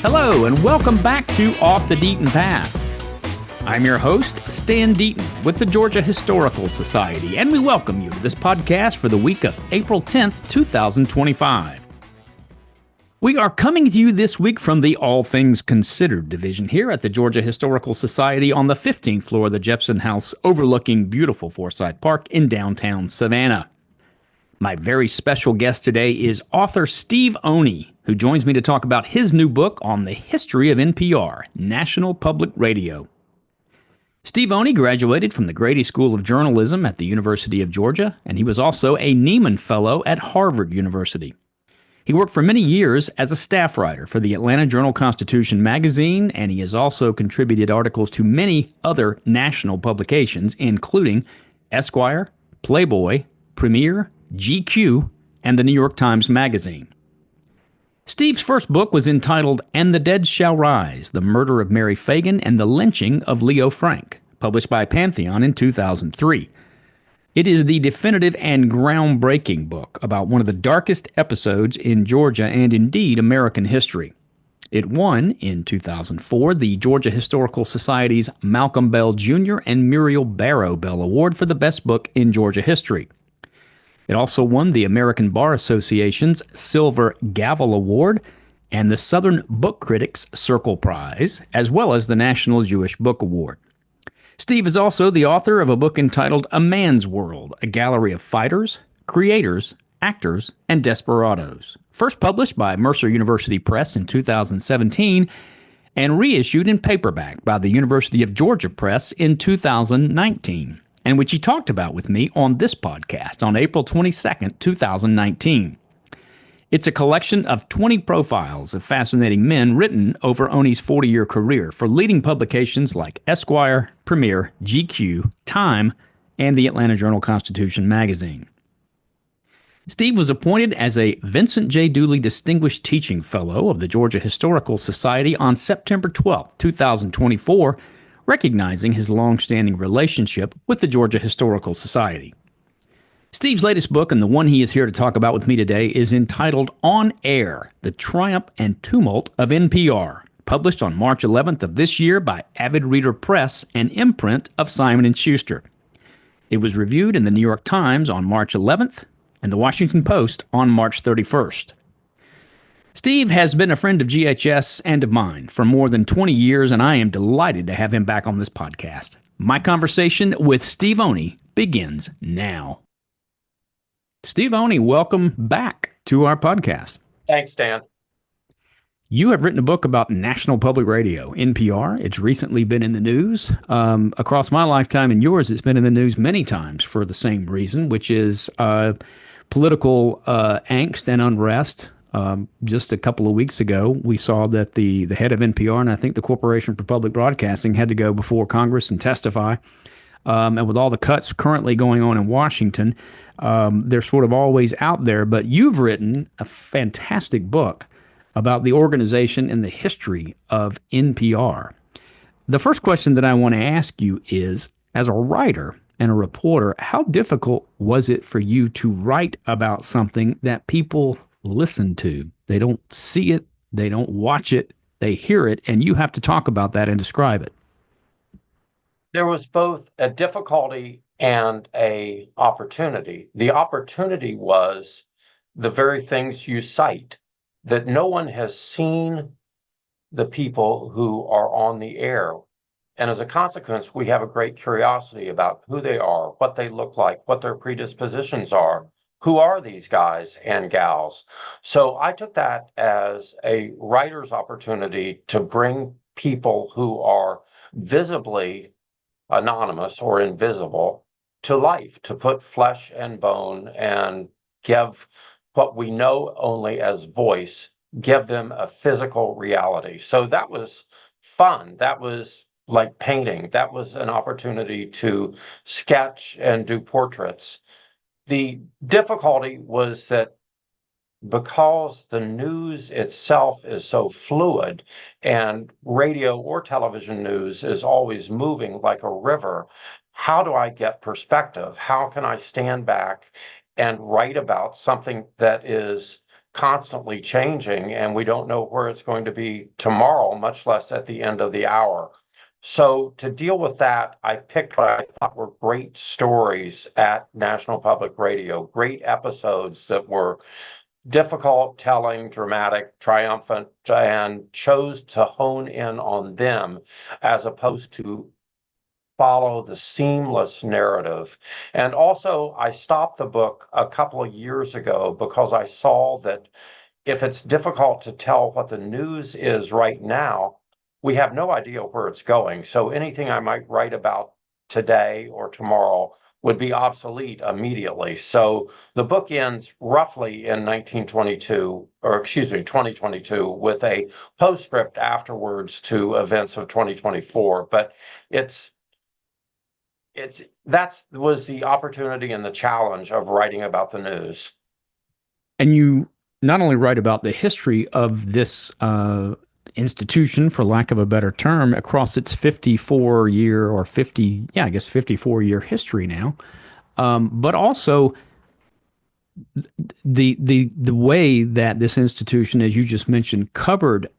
Hello, and welcome back to Off the Deaton Path. I'm your host, Stan Deaton, with the Georgia Historical Society, and we welcome you to this podcast for the week of April 10th, 2025. We are coming to you this week from the All Things Considered division here at the Georgia Historical Society on the 15th floor of the Jepson House overlooking beautiful Forsyth Park in downtown Savannah. My very special guest today is author Steve Oney, who joins me to talk about his new book on the history of NPR, National Public Radio. Steve Oney graduated from the Grady School of Journalism at the University of Georgia, and he was also a Nieman Fellow at Harvard University. He worked for many years as a staff writer for the Atlanta Journal-Constitution magazine, and he has also contributed articles to many other national publications, including Esquire, Playboy, Premiere, GQ, and the New York Times Magazine. Steve's first book was entitled And the Dead Shall Rise, The Murder of Mary Fagan and the Lynching of Leo Frank, published by Pantheon in 2003. It is the definitive and groundbreaking book about one of the darkest episodes in Georgia and indeed American history. It won, in 2004, the Georgia Historical Society's Malcolm Bell Jr. and Muriel Barrow Bell Award for the best book in Georgia history. It also won the American Bar Association's Silver Gavel Award and the Southern Book Critics Circle Prize, as well as the National Jewish Book Award. Steve is also the author of a book entitled A Man's World, a gallery of fighters, creators, actors, and desperados, first published by Mercer University Press in 2017 and reissued in paperback by the University of Georgia Press in 2019. And which he talked about with me on this podcast on April 22nd, 2019. It's a collection of 20 profiles of fascinating men written over Oney's 40-year career for leading publications like Esquire, Premiere, GQ, Time, and the Atlanta Journal-Constitution magazine. Steve was appointed as a Vincent J. Dooley Distinguished Teaching Fellow of the Georgia Historical Society on September 12, 2024, recognizing his long-standing relationship with the Georgia Historical Society. Steve's latest book, and the one he is here to talk about with me today, is entitled On Air, The Triumph and Tumult of NPR, published on March 11th of this year by Avid Reader Press, an imprint of Simon & Schuster. It was reviewed in the New York Times on March 11th and the Washington Post on March 31st. Steve has been a friend of GHS and of mine for more than 20 years, and I am delighted to have him back on this podcast. My conversation with Steve Oney begins now. Steve Oney, welcome back to our podcast. Thanks, Dan. You have written a book about National Public Radio, NPR. It's recently been in the news. Across my lifetime and yours, it's been in the news many times for the same reason, which is political angst and unrest. Just a couple of weeks ago, we saw that the head of NPR, and I think the Corporation for Public Broadcasting, had to go before Congress and testify. And with all the cuts currently going on in Washington, they're sort of always out there. But you've written a fantastic book about the organization and the history of NPR. The first question that I want to ask you is, as a writer and a reporter, how difficult was it for you to write about something that people listen to? They don't see it, they don't watch it, they hear it, and you have to talk about that and describe it. There was both a difficulty and an opportunity. The opportunity was the very things you cite, that no one has seen the people who are on the air. And as a consequence, we have a great curiosity about who they are, what they look like, what their predispositions are. Who are these guys and gals? So I took that as a writer's opportunity to bring people who are visibly anonymous or invisible to life, to put flesh and bone and give what we know only as voice, give them a physical reality. So that was fun. That was like painting. That was an opportunity to sketch and do portraits. The difficulty was that because the news itself is so fluid and radio or television news is always moving like a river, how do I get perspective? How can I stand back and write about something that is constantly changing, and we don't know where it's going to be tomorrow, much less at the end of the hour. So to deal with that, I picked what I thought were great stories at National Public Radio, great episodes that were difficult, telling, dramatic, triumphant, and chose to hone in on them as opposed to follow the seamless narrative. And also, I stopped the book a couple of years ago because I saw that if it's difficult to tell what the news is right now, we have no idea where it's going. So anything I might write about today or tomorrow would be obsolete immediately. So the book ends roughly in 1922, or excuse me, 2022, with a postscript afterwards to events of 2024. But it's that was the opportunity and the challenge of writing about the news. And you not only write about the history of this institution, for lack of a better term, across its 54-year or 50, yeah, I guess 54-year history now, but also the way that this institution, as you just mentioned, covered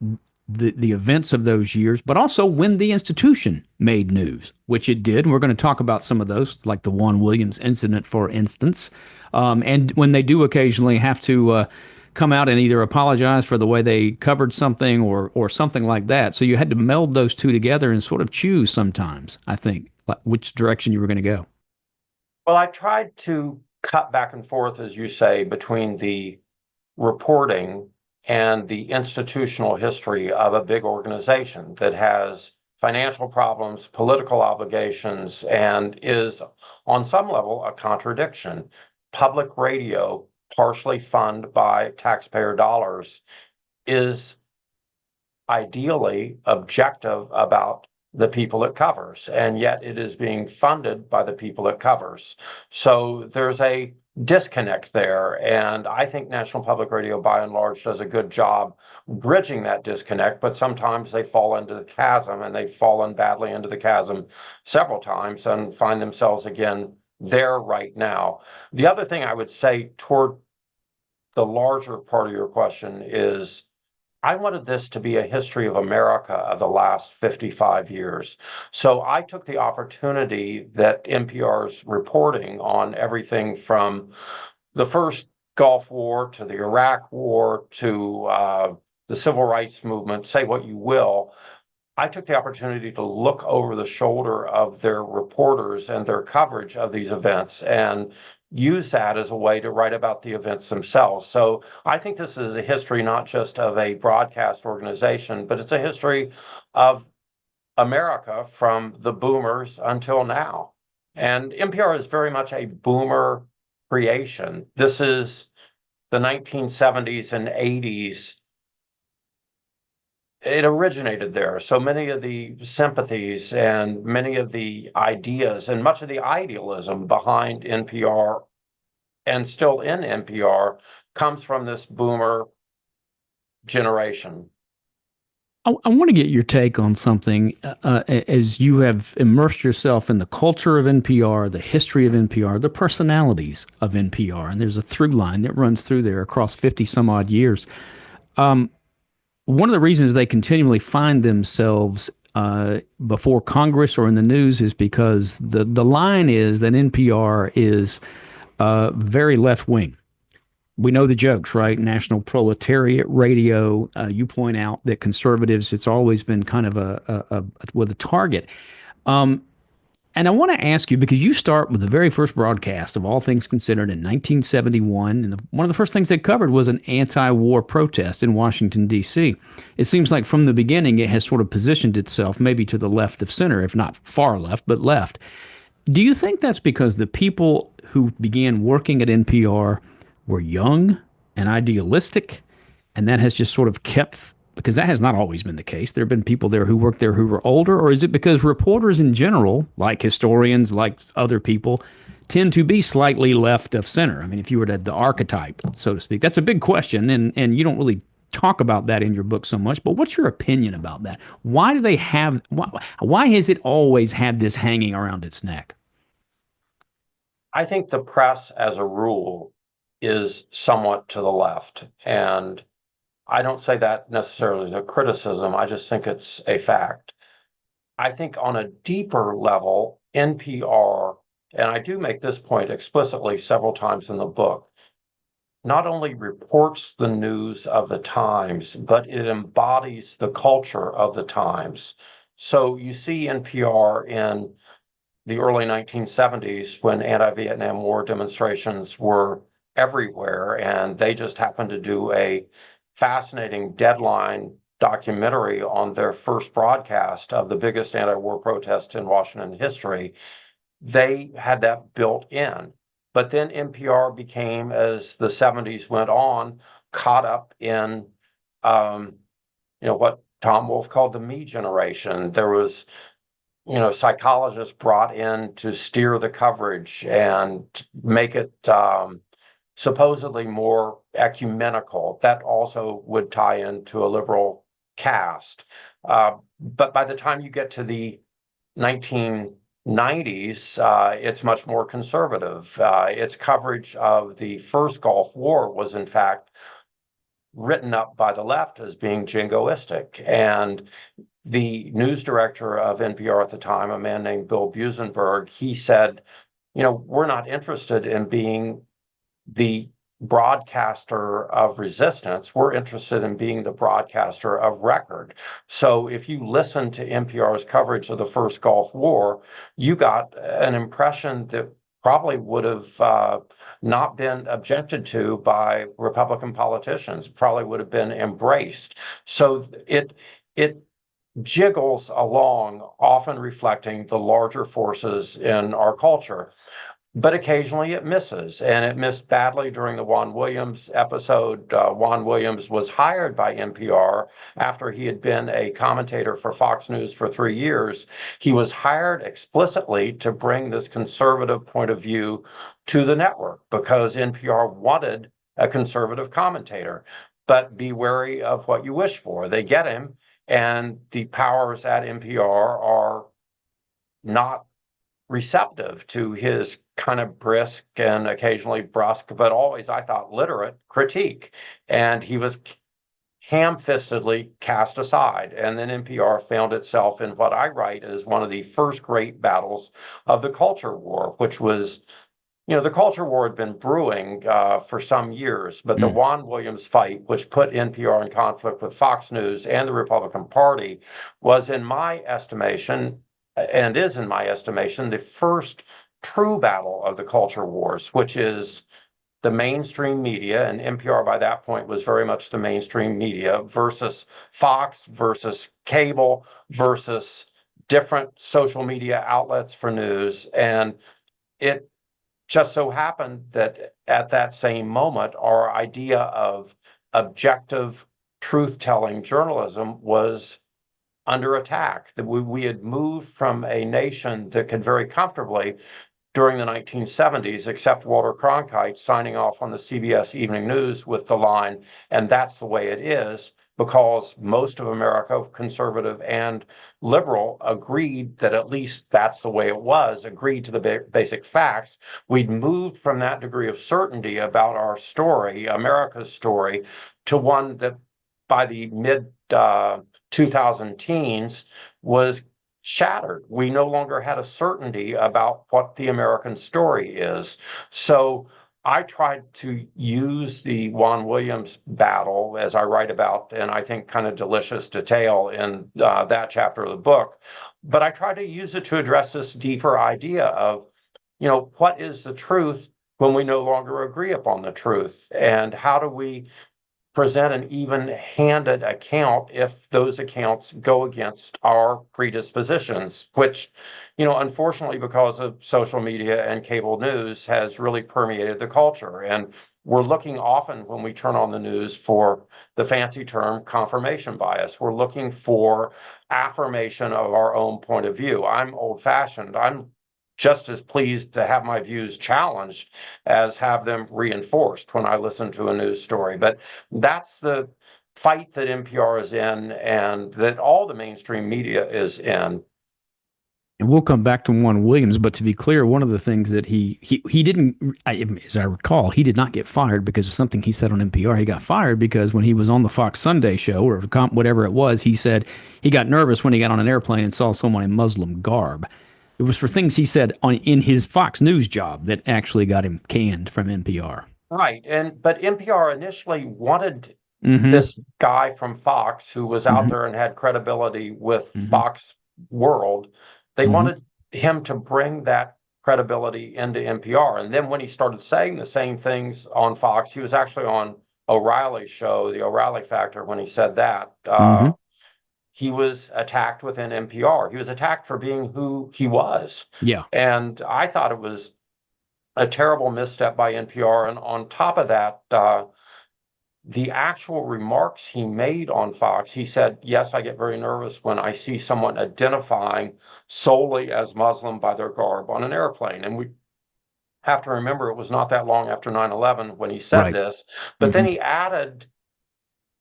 the events of those years, but also when the institution made news, which it did. And we're going to talk about some of those, like the Juan Williams incident, for instance. And when they do occasionally have to come out and either apologize for the way they covered something or something like that. So you had to meld those two together and sort of choose sometimes, I think, like which direction you were going to go. Well, I tried to cut back and forth, as you say, between the reporting and the institutional history of a big organization that has financial problems, political obligations, and is on some level a contradiction. Public radio, partially funded by taxpayer dollars, is ideally objective about the people it covers, and yet it is being funded by the people it covers. So there's a disconnect there, and I think National Public Radio, by and large, does a good job bridging that disconnect, but sometimes they fall into the chasm, and they've fallen badly into the chasm several times and find themselves again there right now. The other thing I would say toward the larger part of your question is I wanted this to be a history of America of the last 55 years. So I took the opportunity that NPR's reporting on everything from the first Gulf War to the Iraq War to the Civil Rights Movement, say what you will. I took the opportunity to look over the shoulder of their reporters and their coverage of these events and use that as a way to write about the events themselves. So I think this is a history not just of a broadcast organization, but it's a history of America from the boomers until now. And NPR is very much a boomer creation. This is the 1970s and 80s. It originated there. So many of the sympathies and many of the ideas and much of the idealism behind NPR and still in NPR comes from this boomer generation. I want to get your take on something as you have immersed yourself in the culture of NPR, the history of NPR, the personalities of NPR. And there's a through line that runs through there across 50 some odd years. One of the reasons they continually find themselves before Congress or in the news is because the line is that NPR is very left wing. We know the jokes, right? National Proletariat Radio. You point out that conservatives, it's always been kind of with a target. And I want to ask you, because you start with the very first broadcast of All Things Considered in 1971, and one of the first things they covered was an anti-war protest in Washington, D.C. It seems like from the beginning it has sort of positioned itself maybe to the left of center, if not far left, but left. Do you think that's because the people who began working at NPR were young and idealistic, and that has just sort of kept, because that has not always been the case. There have been people there who worked there who were older, or is it because reporters in general, like historians, like other people, tend to be slightly left of center? I mean, if you were to the archetype, so to speak, that's a big question, and you don't really talk about that in your book so much, but what's your opinion about that? Why do they have, why has it always had this hanging around its neck? I think the press, as a rule, is somewhat to the left. And I don't say that necessarily as a criticism. I just think it's a fact. I think on a deeper level, NPR, and I do make this point explicitly several times in the book, not only reports the news of the times, but it embodies the culture of the times. So you see NPR in the early 1970s when anti-Vietnam War demonstrations were everywhere, and they just happened to do a fascinating Deadline documentary on their first broadcast of the biggest anti-war protest in Washington history. They had that built in. But then NPR became, as the 70s went on, caught up in what Tom Wolfe called the me generation. There was psychologists brought in to steer the coverage and make it supposedly more ecumenical. That also would tie into a liberal cast. But by the time you get to the 1990s, it's much more conservative. Its coverage of the first Gulf War was, in fact, written up by the left as being jingoistic. And the news director of NPR at the time, a man named Bill Buzenberg, he said, we're not interested in being the broadcaster of resistance. We're interested in being the broadcaster of record. So if you listen to NPR's coverage of the first Gulf War, you got an impression that probably would have not been objected to by Republican politicians, probably would have been embraced. So it jiggles along, often reflecting the larger forces in our culture. But occasionally it misses, and it missed badly during the Juan Williams episode. Juan Williams was hired by NPR after he had been a commentator for Fox News for 3 years. He was hired explicitly to bring this conservative point of view to the network because NPR wanted a conservative commentator. But be wary of what you wish for. They get him, and the powers at NPR are not receptive to his kind of brisk and occasionally brusque, but always, I thought, literate critique. And he was ham-fistedly cast aside. And then NPR found itself in what I write as one of the first great battles of the culture war, which was, the culture war had been brewing for some years, but the Juan Williams fight, which put NPR in conflict with Fox News and the Republican Party, was, in my estimation, and is, in my estimation, the first true battle of the culture wars, which is the mainstream media, and NPR by that point was very much the mainstream media, versus Fox, versus cable, versus different social media outlets for news. And it just so happened that at that same moment, our idea of objective, truth-telling journalism was under attack. That we had moved from a nation that could very comfortably, during the 1970s, accept Walter Cronkite signing off on the CBS Evening News with the line, "And that's the way it is," because most of America, conservative and liberal, agreed that at least that's the way it was, agreed to the basic facts. We'd moved from that degree of certainty about our story, America's story, to one that by the mid 2000 teens was shattered. We no longer had a certainty about what the American story is. So I tried to use the Juan Williams battle, as I write about, and I think kind of delicious detail in that chapter of the book. But I tried to use it to address this deeper idea of, what is the truth when we no longer agree upon the truth? And how do we present an even-handed account if those accounts go against our predispositions, which, unfortunately, because of social media and cable news, has really permeated the culture. And we're looking often when we turn on the news for the fancy term confirmation bias. We're looking for affirmation of our own point of view. I'm old-fashioned. I'm just as pleased to have my views challenged as have them reinforced when I listen to a news story. But that's the fight that NPR is in and that all the mainstream media is in. And we'll come back to Juan Williams, but to be clear, one of the things that he didn't, as I recall, he did not get fired because of something he said on NPR. He got fired because when he was on the Fox Sunday show or whatever it was, he said he got nervous when he got on an airplane and saw someone in Muslim garb. It was for things he said in his Fox News job that actually got him canned from NPR. Right. But NPR initially wanted Mm-hmm. this guy from Fox who was out Mm-hmm. there and had credibility with Mm-hmm. Fox World. They Mm-hmm. wanted him to bring that credibility into NPR. And then when he started saying the same things on Fox, he was actually on O'Reilly's show, The O'Reilly Factor, when he said that. Mm-hmm. He was attacked within NPR. He was attacked for being who he was. Yeah. And I thought it was a terrible misstep by NPR. And on top of that, the actual remarks he made on Fox, he said, yes, I get very nervous when I see someone identifying solely as Muslim by their garb on an airplane. And we have to remember it was not that long after 9/11 when he said Right. this, but then Mm-hmm. he added,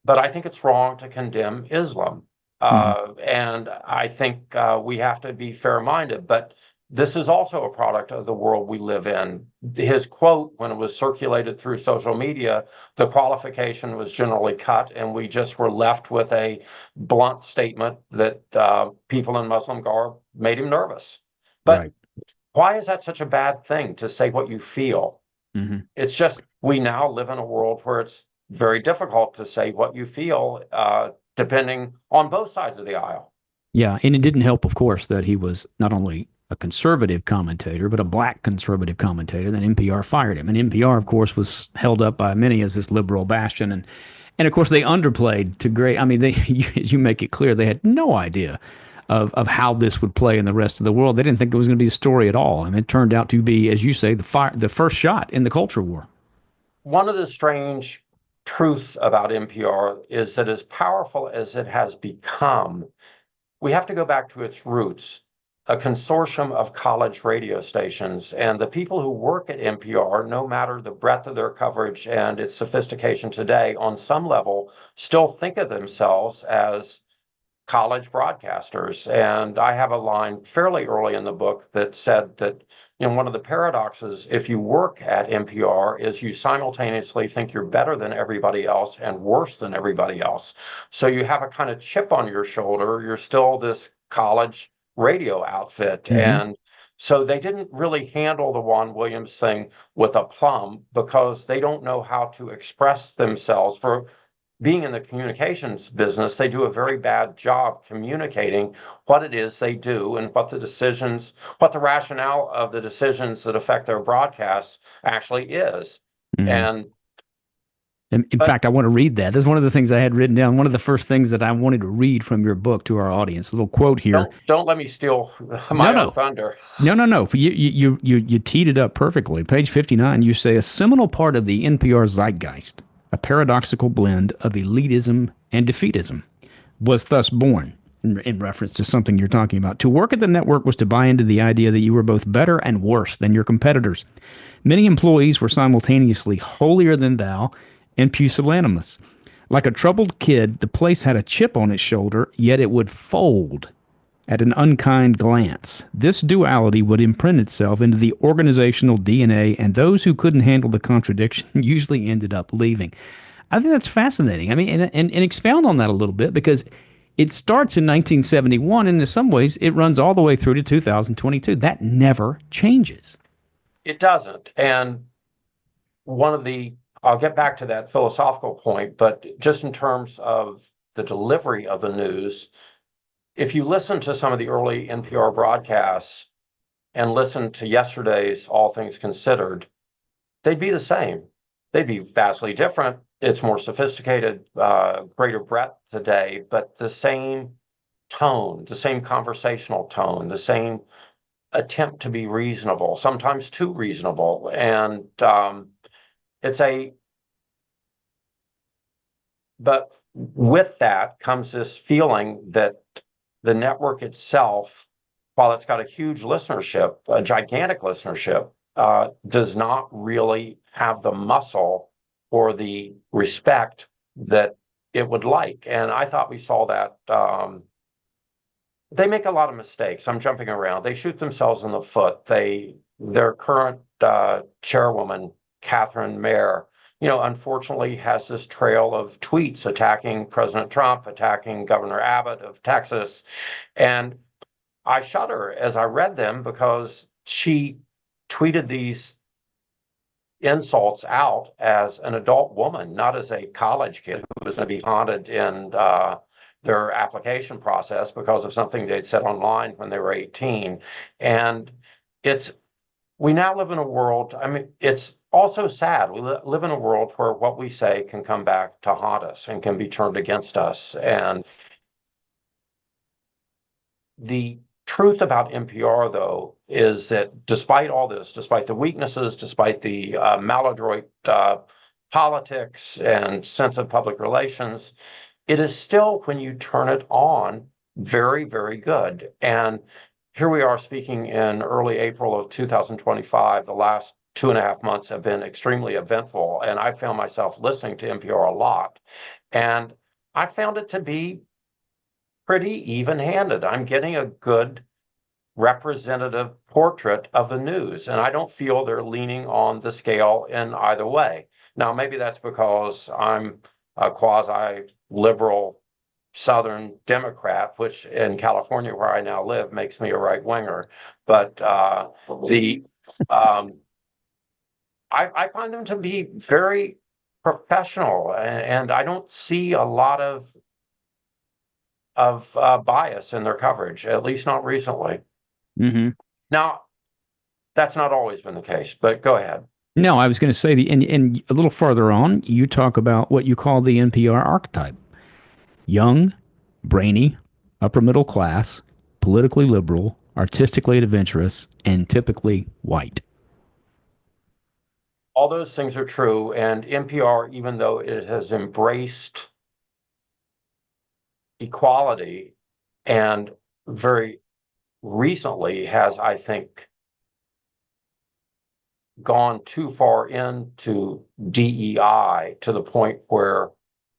but I think it's wrong to condemn Islam. Mm-hmm. And I think we have to be fair-minded. But this is also a product of the world we live in. His quote, when it was circulated through social media, the qualification was generally cut, and we just were left with a blunt statement that people in Muslim garb made him nervous. But Right. why is that such a bad thing to say what you feel? Mm-hmm. It's just we now live in a world where it's very difficult to say what you feel, depending on both sides of the aisle. Yeah, and it didn't help, of course, that he was not only a conservative commentator, but a black conservative commentator. Then NPR fired him, and NPR, of course, was held up by many as this liberal bastion, and of course they underplayed to great. I mean, they as you make it clear, they had no idea of how this would play in the rest of the world. They didn't think it was going to be a story at all, and it turned out to be, as you say, the first shot in the culture war. One of the strange truths about NPR is that as powerful as it has become, we have to go back to its roots, a consortium of college radio stations. And the people who work at NPR, no matter the breadth of their coverage and its sophistication today, on some level, still think of themselves as college broadcasters. And I have a line fairly early in the book that said that, one of the paradoxes, if you work at NPR, is you simultaneously think you're better than everybody else and worse than everybody else. So you have a kind of chip on your shoulder. You're still this college radio outfit. Mm-hmm. And so they didn't really handle the Juan Williams thing with aplomb because they don't know how to express themselves. For being in the communications business, they do a very bad job communicating what it is they do and what the rationale of the decisions that affect their broadcasts actually is. Mm-hmm. And In but fact, I want to read that. That's one of the things I had written down. One of the first things that I wanted to read from your book to our audience. A little quote here. don't let me steal No, my own no, thunder. no. You teed it up perfectly. Page 59, you say a seminal part of the NPR zeitgeist, a paradoxical blend of elitism and defeatism, was thus born. In reference to something you're talking about. To work at the network was to buy into the idea that you were both better and worse than your competitors. Many employees were simultaneously holier than thou and pusillanimous. Like a troubled kid, the place had a chip on its shoulder, yet it would fold at an unkind glance. This duality would imprint itself into the organizational DNA, and those who couldn't handle the contradiction usually ended up leaving. I think that's fascinating. I mean, and expound on that a little bit because it starts in 1971, and in some ways, it runs all the way through to 2022. That never changes. It doesn't. And I'll get back to that philosophical point, but just in terms of the delivery of the news, if you listen to some of the early NPR broadcasts and listen to yesterday's All Things Considered, they'd be the same. They'd be vastly different. It's more sophisticated, greater breadth today, but the same tone, the same conversational tone, the same attempt to be reasonable, sometimes too reasonable. And but with that comes this feeling that the network itself, while it's got a huge listenership, a gigantic listenership, does not really have the muscle or the respect that it would like. And I thought we saw that they make a lot of mistakes. I'm jumping around. They shoot themselves in the foot. Their current chairwoman, Catherine Mayer, unfortunately has this trail of tweets attacking President Trump, attacking Governor Abbott of Texas. And I shudder as I read them because she tweeted these insults out as an adult woman, not as a college kid who was going to be haunted in their application process because of something they'd said online when they were 18. And we now live in a world, it's also sad. We live in a world where what we say can come back to haunt us and can be turned against us. And the truth about NPR, though, is that despite all this, despite the weaknesses, despite the maladroit politics and sense of public relations, it is still, when you turn it on, very, very good. And here we are speaking in early April of 2025. The last 2.5 months have been extremely eventful, and I found myself listening to NPR a lot. And I found it to be pretty even-handed. I'm getting a good representative portrait of the news, and I don't feel they're leaning on the scale in either way. Now, maybe that's because I'm a quasi-liberal Southern Democrat, which in California, where I now live, makes me a right-winger. But I find them to be very professional, and I don't see a lot of bias in their coverage, at least not recently. Mm-hmm. Now, that's not always been the case, but go ahead. No, I was going to say and a little further on, you talk about what you call the NPR archetype: young, brainy, upper middle class, politically liberal, artistically adventurous, and typically white. All those things are true, and NPR, even though it has embraced equality and very recently has, I think, gone too far into DEI to the point where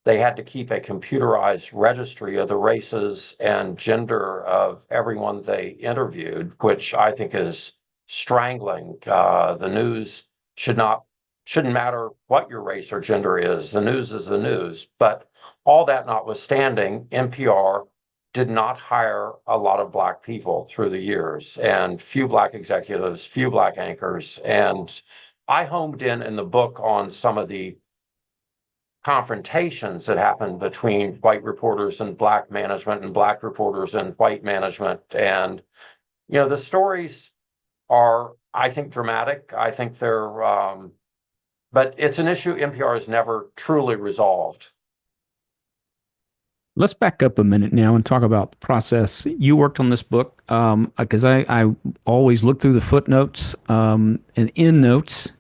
they had to keep a computerized registry of the races and gender of everyone they interviewed, which I think is strangling. The news shouldn't matter what your race or gender is. The news is the news. But all that notwithstanding, NPR did not hire a lot of Black people through the years, and few Black executives, few Black anchors. And I homed in the book on some of the confrontations that happened between white reporters and Black management and Black reporters and white management. And, the stories are, I think, dramatic. I think they're, but it's an issue NPR has never truly resolved. Let's back up a minute now and talk about the process. You worked on this book because I always look through the footnotes and end notes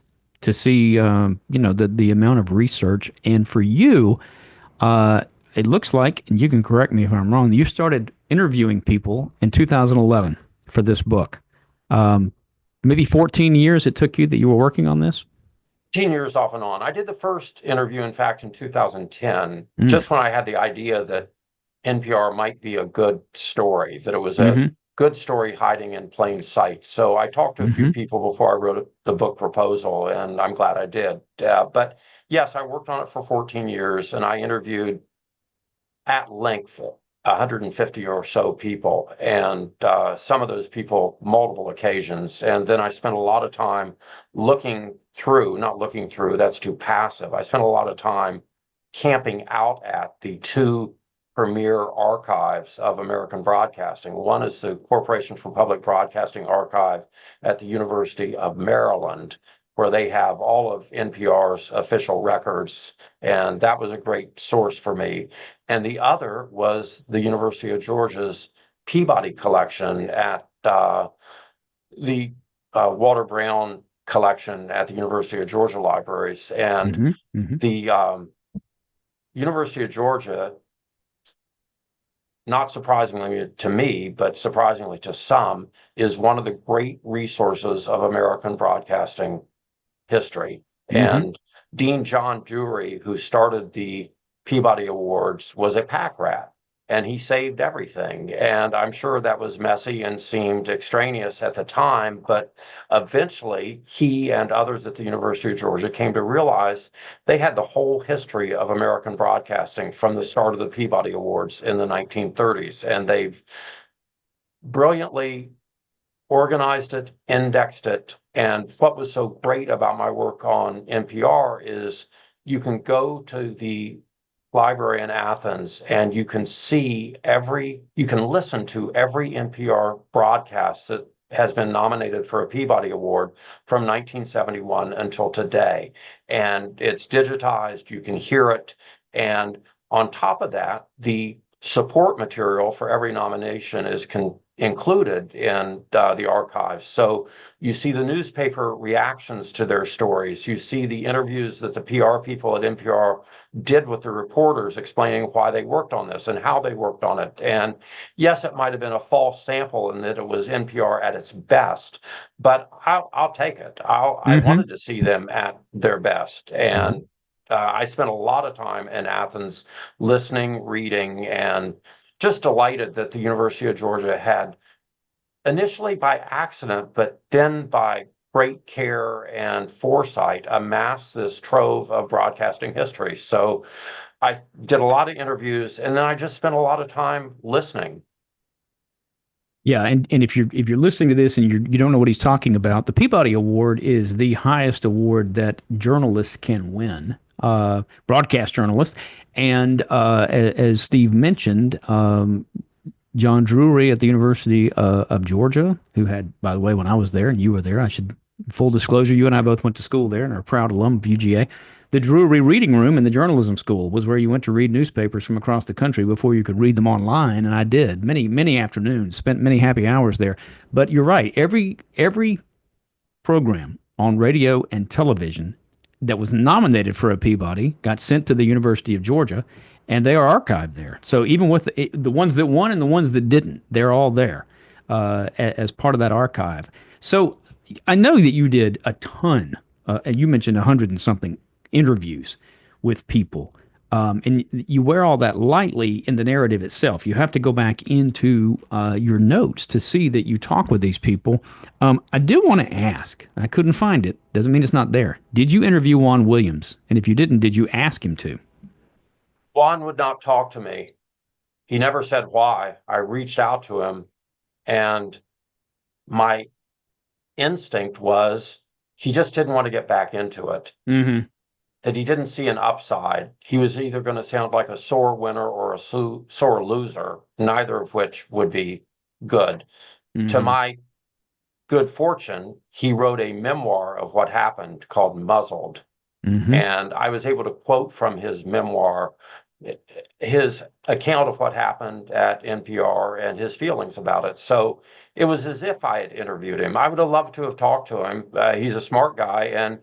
to see the amount of research. And for you, it looks like, and you can correct me if I'm wrong, you started interviewing people in 2011 for this book. Maybe 14 years it took you that you were working on this? 15 years off and on. I did the first interview, in fact, in 2010, just when I had the idea that NPR might be a good story, that it was a good story hiding in plain sight. So I talked to a few people before I wrote the book proposal, and I'm glad I did. But yes, I worked on it for 14 years, and I interviewed at length 150 or so people, and some of those people multiple occasions. And then I spent a lot of time not looking through, that's too passive. I spent a lot of time camping out at the two premier archives of American broadcasting. One is the Corporation for Public Broadcasting archive at the University of Maryland, where they have all of NPR's official records, and that was a great source for me. And the other was the University of Georgia's Peabody collection at the Walter Brown collection at the University of Georgia libraries. And the University of Georgia, not surprisingly to me, but surprisingly to some, is one of the great resources of American broadcasting history. And Dean John Dewey, who started the Peabody Awards, was a pack rat. and he saved everything. And I'm sure that was messy and seemed extraneous at the time, but eventually he and others at the University of Georgia came to realize they had the whole history of American broadcasting from the start of the Peabody Awards in the 1930s, and they've brilliantly organized it, indexed it. And what was so great about my work on NPR is you can go to the library in Athens and you can you can listen to every NPR broadcast that has been nominated for a Peabody Award from 1971 until today. And it's digitized, you can hear it. And on top of that, the support material for every nomination is included in the archives. So you see the newspaper reactions to their stories. You see the interviews that the PR people at NPR did with the reporters explaining why they worked on this and how they worked on it. And yes, it might have been a false sample in that it was NPR at its best, but I'll take it. I wanted to see them at their best. And I spent a lot of time in Athens listening, reading, and just delighted that the University of Georgia had, initially by accident, but then by great care and foresight, amassed this trove of broadcasting history. So I did a lot of interviews, and then I just spent a lot of time listening. Yeah, and if you're listening to this and you don't know what he's talking about, the Peabody Award is the highest award that journalists can win, broadcast journalists. And as Steve mentioned, John Drury at the University of Georgia, who had, by the way, when I was there and you were there, I should full disclosure, you and I both went to school there and are a proud alum of UGA. The Drury Reading Room in the journalism school was where you went to read newspapers from across the country before you could read them online, and I did many afternoons, spent many happy hours there. But you're right, every program on radio and television that was nominated for a Peabody got sent to the University of Georgia, and they are archived there. So even with the ones that won and the ones that didn't, they're all there as part of that archive. So I know that you did a ton, and you mentioned 100 and something interviews with people. And you wear all that lightly in the narrative itself. You have to go back into your notes to see that you talk with these people. I do want to ask, I couldn't find it. Doesn't mean it's not there. Did you interview Juan Williams? And if you didn't, did you ask him to? Juan would not talk to me. He never said why. I reached out to him, and my instinct was he just didn't want to get back into it. Mm-hmm. That he didn't see an upside. He was either going to sound like a sore winner or a sore loser, neither of which would be good. To my good fortune, he wrote a memoir of what happened called Muzzled. And I was able to quote from his memoir his account of what happened at NPR and his feelings about it. So it was as if I had interviewed him. I would have loved to have talked to him. He's a smart guy. And,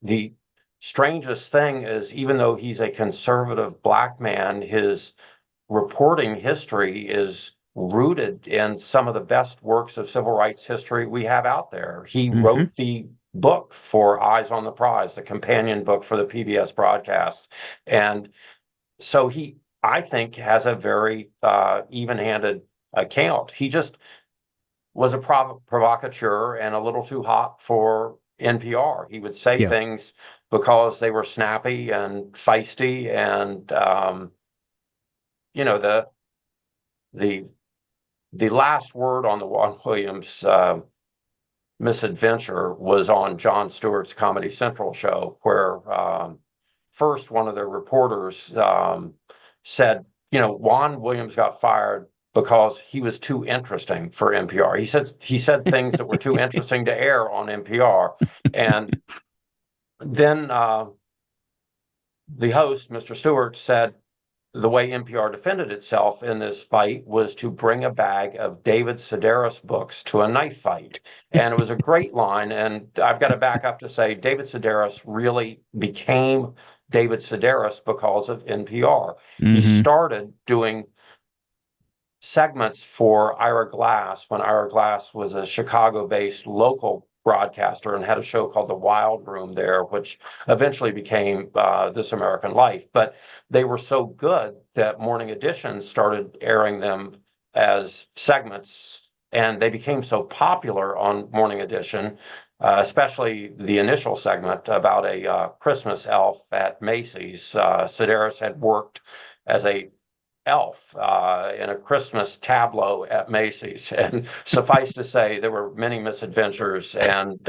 the strangest thing is, even though he's a conservative Black man, his reporting history is rooted in some of the best works of civil rights history we have out there. He wrote the book for Eyes on the Prize, the companion book for the PBS broadcast. And so he, I think, has a very even-handed account. He just was a provocateur and a little too hot for NPR. He would say things because they were snappy and feisty, and the last word on the Juan Williams misadventure was on Jon Stewart's Comedy Central show, where first one of the reporters said, Juan Williams got fired because he was too interesting for NPR. He said things that were too interesting to air on NPR. And then the host, Mr. Stewart, said the way NPR defended itself in this fight was to bring a bag of David Sedaris books to a knife fight. And it was a great line. And I've got to back up to say David Sedaris really became David Sedaris because of NPR. He started doing segments for Ira Glass when Ira Glass was a Chicago-based local broadcaster and had a show called The Wild Room there, which eventually became This American Life. But they were so good that Morning Edition started airing them as segments, and they became so popular on Morning Edition, especially the initial segment about a Christmas elf at Macy's. Sedaris had worked as a elf in a Christmas tableau at Macy's, and suffice to say, there were many misadventures, and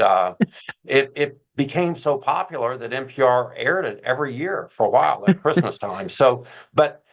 it became so popular that NPR aired it every year for a while at Christmas time. So, but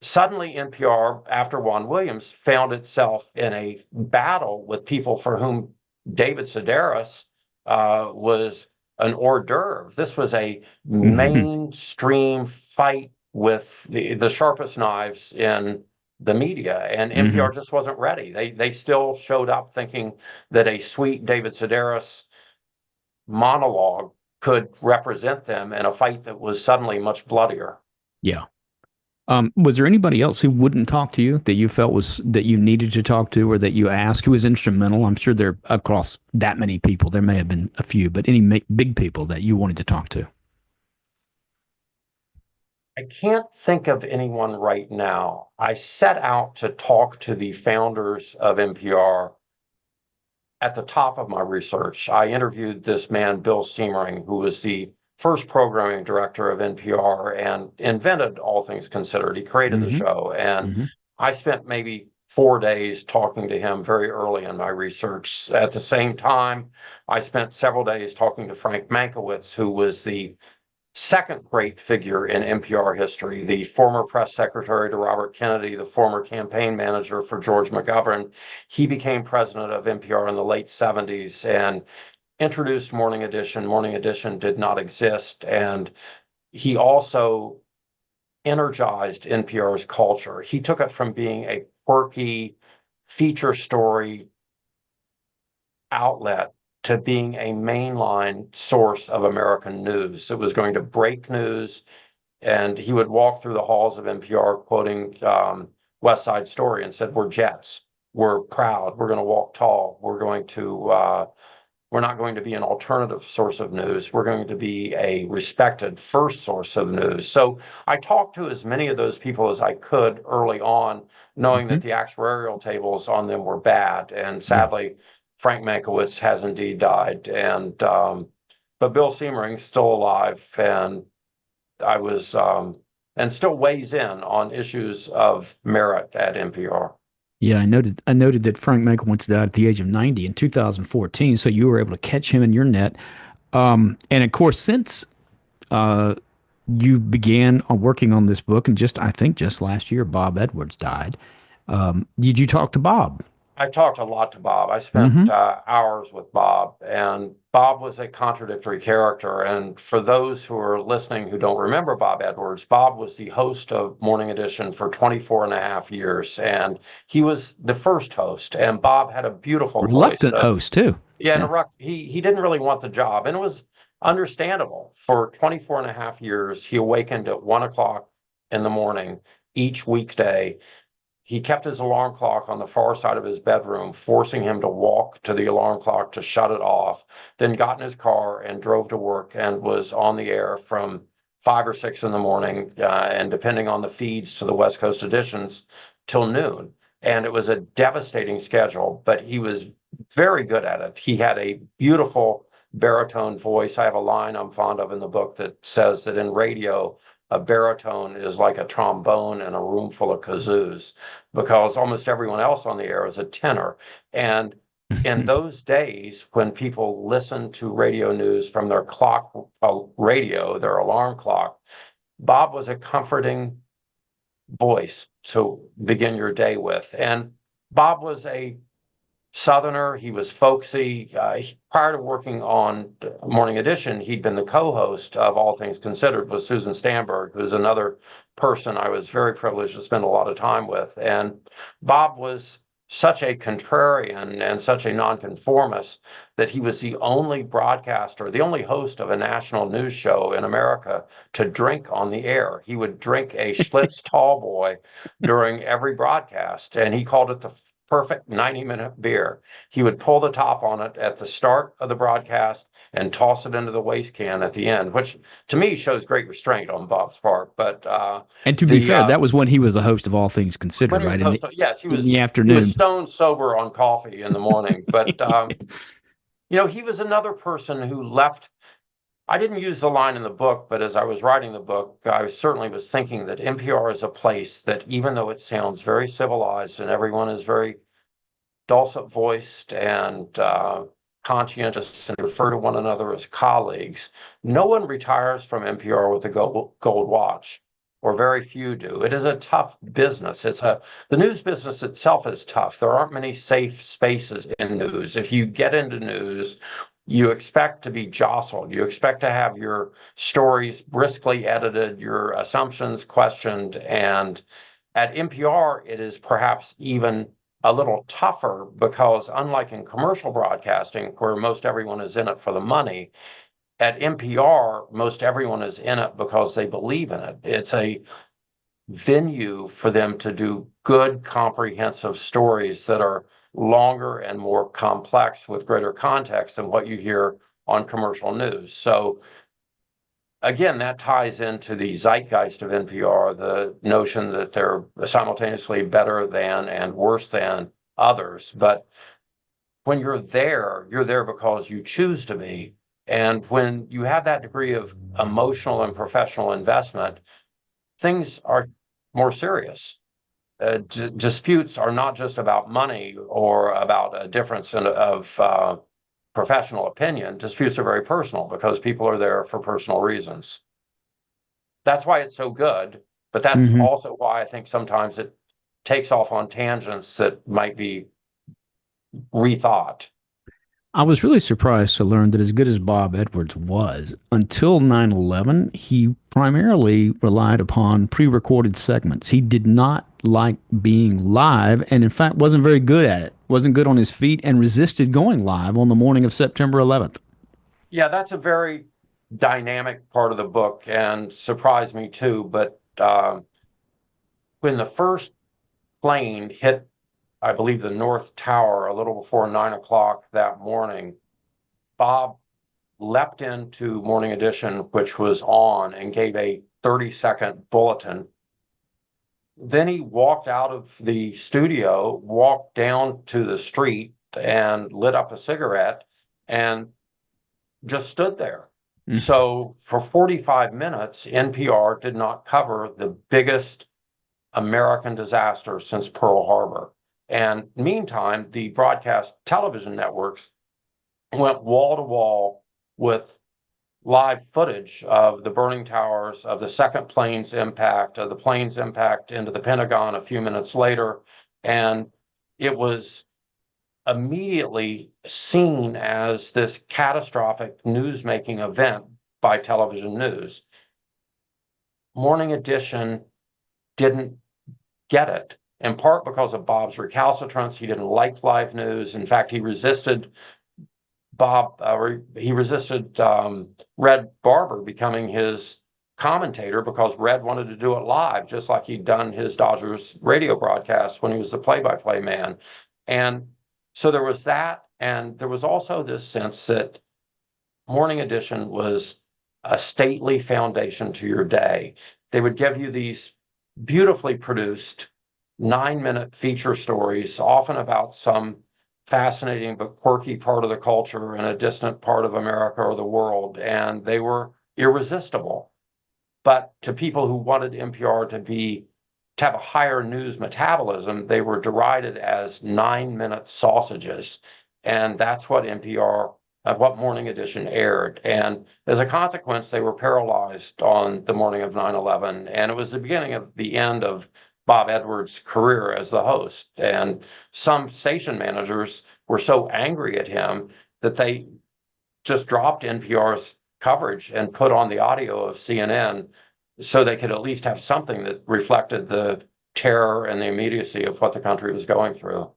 suddenly NPR, after Juan Williams, found itself in a battle with people for whom David Sedaris was an hors d'oeuvre. This was a mainstream fight with the sharpest knives in the media, and NPR just wasn't ready. They still showed up thinking that a sweet David Sedaris monologue could represent them in a fight that was suddenly much bloodier. Yeah. Was there anybody else who wouldn't talk to you that you felt was that you needed to talk to, or that you asked, who was instrumental? I'm sure there across that many people, there may have been a few, but any big people that you wanted to talk to? I can't think of anyone right now. I set out to talk to the founders of NPR at the top of my research. I interviewed this man, Bill Siemering, who was the first programming director of NPR and invented All Things Considered. He created the show. And I spent maybe 4 days talking to him very early in my research. At the same time, I spent several days talking to Frank Mankiewicz, who was the second great figure in NPR history, the former press secretary to Robert Kennedy, the former campaign manager for George McGovern. He became president of NPR in the late 70s and introduced Morning Edition. Morning Edition did not exist. And he also energized NPR's culture. He took it from being a quirky feature story outlet to being a mainline source of American news. It was going to break news, and he would walk through the halls of NPR quoting West Side Story and said, "We're Jets. We're proud. We're going to walk tall. We're not going to be an alternative source of news. We're going to be a respected first source of news." So I talked to as many of those people as I could early on, knowing that the actuarial tables on them were bad. And sadly, Frank Mankiewicz has indeed died. And but Bill Siemering's still alive, and I was and still weighs in on issues of merit at NPR. Yeah, I noted that Frank Mankiewicz died at the age of 90 in 2014, so you were able to catch him in your net. And of course, since you began working on this book, and I think just last year, Bob Edwards died. Did you talk to Bob? I talked a lot to Bob. I spent hours with Bob, and Bob was a contradictory character. And for those who are listening who don't remember Bob Edwards, Bob was the host of Morning Edition for 24 and a half years, and he was the first host. And Bob had a beautiful Reluctant voice. host, too. Yeah, he didn't really want the job, and it was understandable. For 24 and a half years, he awakened at 1 o'clock in the morning each weekday. He kept his alarm clock on the far side of his bedroom, forcing him to walk to the alarm clock to shut it off, then got in his car and drove to work and was on the air from 5 or 6 in the morning, and depending on the feeds to the West Coast editions, till noon. And it was a devastating schedule, but he was very good at it. He had a beautiful baritone voice. I have a line I'm fond of in the book that says that in radio, a baritone is like a trombone in a room full of kazoos, because almost everyone else on the air is a tenor. And in those days, when people listened to radio news from their clock radio, their alarm clock, Bob was a comforting voice to begin your day with. And Bob was a Southerner. He was folksy. Prior to working on Morning Edition, he'd been the co-host of All Things Considered with Susan Stamberg, who's another person I was very privileged to spend a lot of time with. And Bob was such a contrarian and such a nonconformist that he was the only broadcaster, the only host of a national news show in America to drink on the air. He would drink a Schlitz Tall Boy during every broadcast, and he called it the perfect 90-minute beer. He would pull the top on it at the start of the broadcast and toss it into the waste can at the end, which to me shows great restraint on Bob's part. But And to be fair, that was when he was the host of All Things Considered, when he right? was host, yes, In the he was afternoon. stone sober on coffee in the morning. But he was another person who left. I didn't use the line in the book, but as I was writing the book, I certainly was thinking that NPR is a place that, even though it sounds very civilized and everyone is very dulcet voiced and conscientious and refer to one another as colleagues, no one retires from NPR with a gold watch, or very few do. It is a tough business. The news business itself is tough. There aren't many safe spaces in news. If you get into news, you expect to be jostled. You expect to have your stories briskly edited, your assumptions questioned. And at NPR, it is perhaps even a little tougher because, unlike in commercial broadcasting, where most everyone is in it for the money, at NPR, most everyone is in it because they believe in it. It's a venue for them to do good, comprehensive stories that are longer and more complex with greater context than what you hear on commercial news. So again, that ties into the zeitgeist of NPR, the notion that they're simultaneously better than and worse than others. But when you're there because you choose to be. And when you have that degree of emotional and professional investment, things are more serious. Disputes are not just about money or about a difference of professional opinion. Disputes are very personal because people are there for personal reasons. That's why it's so good, but that's also why I think sometimes it takes off on tangents that might be rethought. I was really surprised to learn that, as good as Bob Edwards was, until 9/11, he primarily relied upon pre-recorded segments. He did not like being live, and in fact wasn't very good at it. Wasn't good on his feet, and resisted going live on the morning of September 11th. Yeah, that's a very dynamic part of the book and surprised me too. But when the first plane hit, I believe, the North Tower a little before 9 o'clock that morning, Bob leapt into Morning Edition, which was on, and gave a 30-second bulletin. Then he walked out of the studio, walked down to the street, and lit up a cigarette and just stood there. So for 45 minutes, NPR did not cover the biggest American disaster since Pearl Harbor. And meantime, the broadcast television networks went wall to wall with live footage of the burning towers, of the second plane's impact, of the plane's impact into the Pentagon a few minutes later. And it was immediately seen as this catastrophic news-making event by television news. Morning Edition didn't get it, in part because of Bob's recalcitrance. He didn't like live news. In fact, he resisted Red Barber becoming his commentator because Red wanted to do it live, just like he'd done his Dodgers radio broadcast when he was the play-by-play man. And so there was that, and there was also this sense that Morning Edition was a stately foundation to your day. They would give you these beautifully produced 9-minute feature stories, often about some fascinating but quirky part of the culture in a distant part of America or the world, and they were irresistible. But to people who wanted NPR to have a higher news metabolism, they were derided as 9-minute sausages. And that's what what Morning Edition aired. And as a consequence, they were paralyzed on the morning of 9/11. And it was the beginning of the end of Bob Edwards' career as the host. And some station managers were so angry at him that they just dropped NPR's coverage and put on the audio of CNN so they could at least have something that reflected the terror and the immediacy of what the country was going through.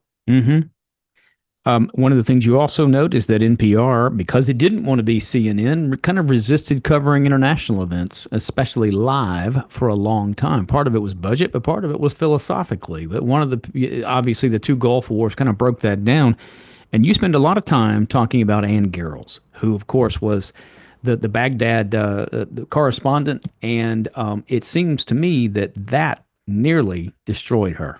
One of the things you also note is that NPR, because it didn't want to be CNN, kind of resisted covering international events, especially live, for a long time. Part of it was budget, but part of it was philosophically. But obviously, the two Gulf Wars kind of broke that down. And you spend a lot of time talking about Anne Garrels, who, of course, was the Baghdad the correspondent. And it seems to me that nearly destroyed her.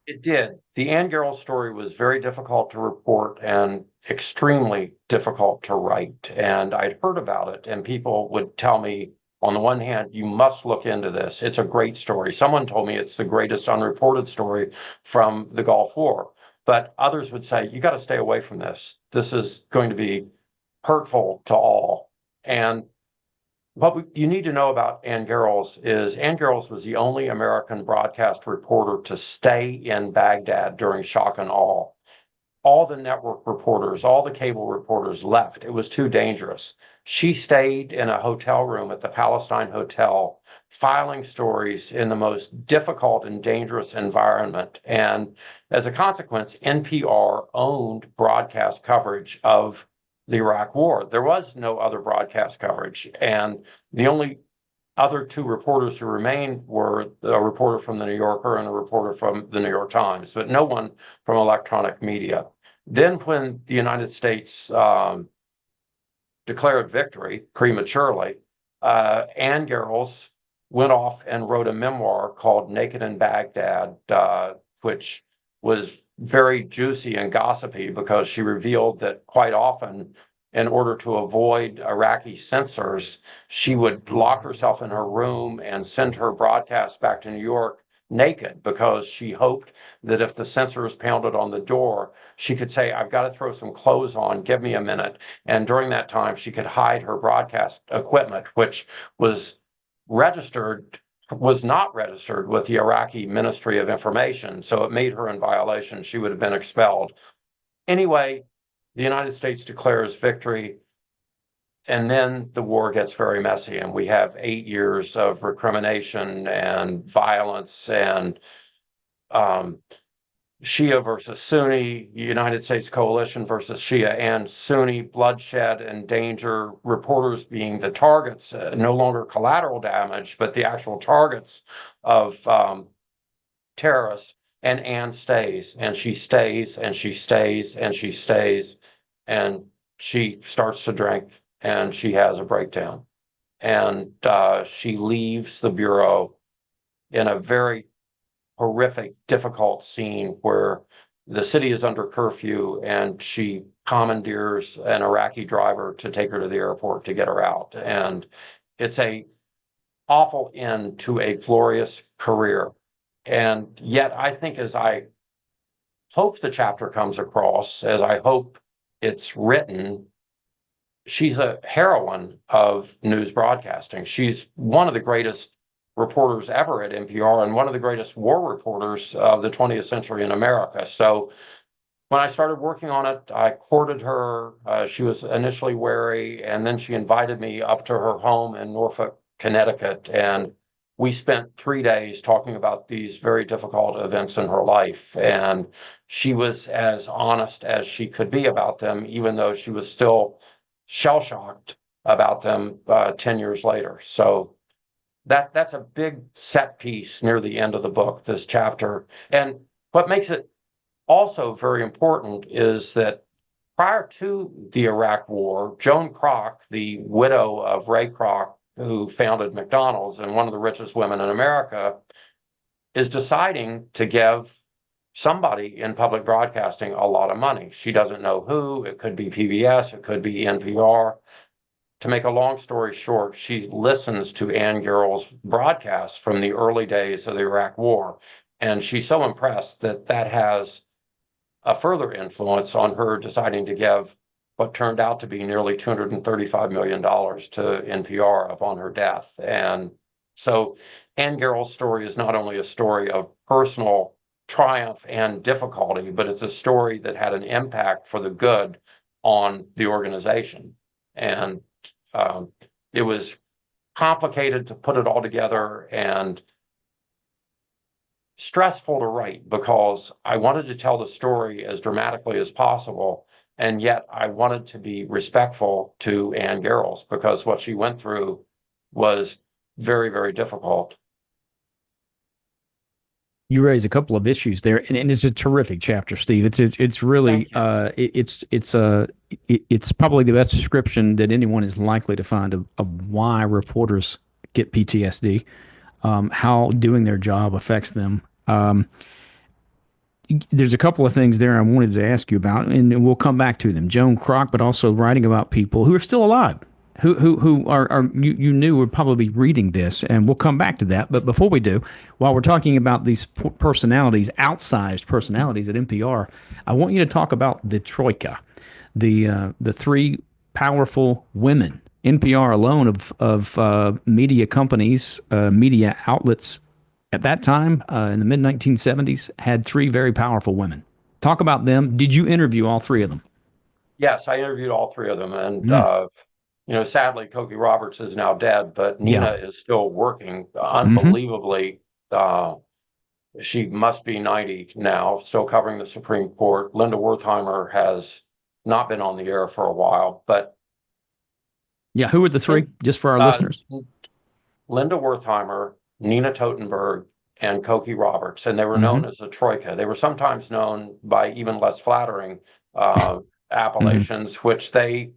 It did. The Anne Garrels story was very difficult to report and extremely difficult to write. And I'd heard about it, and people would tell me, on the one hand, you must look into this. It's a great story. Someone told me it's the greatest unreported story from the Gulf War. But others would say, you got to stay away from this. This is going to be hurtful to all. And what you need to know about Anne Garrels is Anne Garrels was the only American broadcast reporter to stay in Baghdad during shock and awe. All the network reporters, all the cable reporters left. It was too dangerous. She stayed in a hotel room at the Palestine Hotel, filing stories in the most difficult and dangerous environment. And as a consequence, NPR owned broadcast coverage of the Iraq War. There was no other broadcast coverage. And the only other two reporters who remained were a reporter from the New Yorker and a reporter from the New York Times, but no one from electronic media. Then when the United States declared victory prematurely, Anne Garrels went off and wrote a memoir called Naked in Baghdad, which was very juicy and gossipy because she revealed that quite often, in order to avoid Iraqi censors, she would lock herself in her room and send her broadcast back to New York naked because she hoped that if the censors pounded on the door, she could say, I've got to throw some clothes on, give me a minute. And during that time, she could hide her broadcast equipment, which was not registered with the Iraqi Ministry of Information. So it made her in violation. She would have been expelled. Anyway, the United States declares victory, and then the war gets very messy, and we have 8 years of recrimination and violence and Shia versus Sunni, United States coalition versus Shia and Sunni, bloodshed and danger, reporters being the targets, no longer collateral damage, but the actual targets of terrorists. And Anne stays, and she stays, and she stays, and she stays, and she starts to drink, and she has a breakdown. And she leaves the Bureau in a very horrific, difficult scene where the city is under curfew and she commandeers an Iraqi driver to take her to the airport to get her out. And it's a awful end to a glorious career. And yet I think, as I hope the chapter comes across, as I hope it's written, she's a heroine of news broadcasting. She's one of the greatest reporters ever at NPR and one of the greatest war reporters of the 20th century in America. So when I started working on it, I courted her. She was initially wary, and then she invited me up to her home in Norfolk, Connecticut, and we spent 3 days talking about these very difficult events in her life. And she was as honest as she could be about them, even though she was still shell-shocked about them 10 years later. So that's a big set piece near the end of the book, this chapter. And what makes it also very important is that prior to the Iraq War, Joan Kroc, the widow of Ray Kroc, who founded McDonald's and one of the richest women in America, is deciding to give somebody in public broadcasting a lot of money. She doesn't know who. It could be PBS, it could be NPR. To make a long story short, she listens to Anne Garrels' broadcasts from the early days of the Iraq War, and she's so impressed that that has a further influence on her deciding to give what turned out to be nearly $235 million to NPR upon her death. And so Anne Garrels' story is not only a story of personal triumph and difficulty, but it's a story that had an impact for the good on the organization. And it was complicated to put it all together, and stressful to write because I wanted to tell the story as dramatically as possible. And yet I wanted to be respectful to Anne Garrels because what she went through was very, very difficult. You raise a couple of issues there, and it's a terrific chapter, Steve. It's really Thank you. it's probably the best description that anyone is likely to find of why reporters get PTSD, how doing their job affects them. There's a couple of things there I wanted to ask you about, and we'll come back to them. Joan Kroc, but also writing about people who are still alive, who are you knew would probably be reading this, and we'll come back to that. But before we do, while we're talking about these personalities, outsized personalities at NPR, I want you to talk about the troika, the three powerful women. NPR alone of media companies, media outlets at that time, in the mid 1970s, had three very powerful women. Talk about them. Did you interview all three of them? Yes, I interviewed all three of them. And, Mm. sadly, Cokie Roberts is now dead, but Yeah. Nina is still working Mm-hmm. unbelievably. She must be 90 now, still covering the Supreme Court. Linda Wertheimer has not been on the air for a while, but Yeah. Who are the three, just for our uh, listeners? Linda Wertheimer, Nina Totenberg, and Cokie Roberts, and they were known Mm-hmm. as the Troika. They were sometimes known by even less flattering Mm-hmm. appellations, which they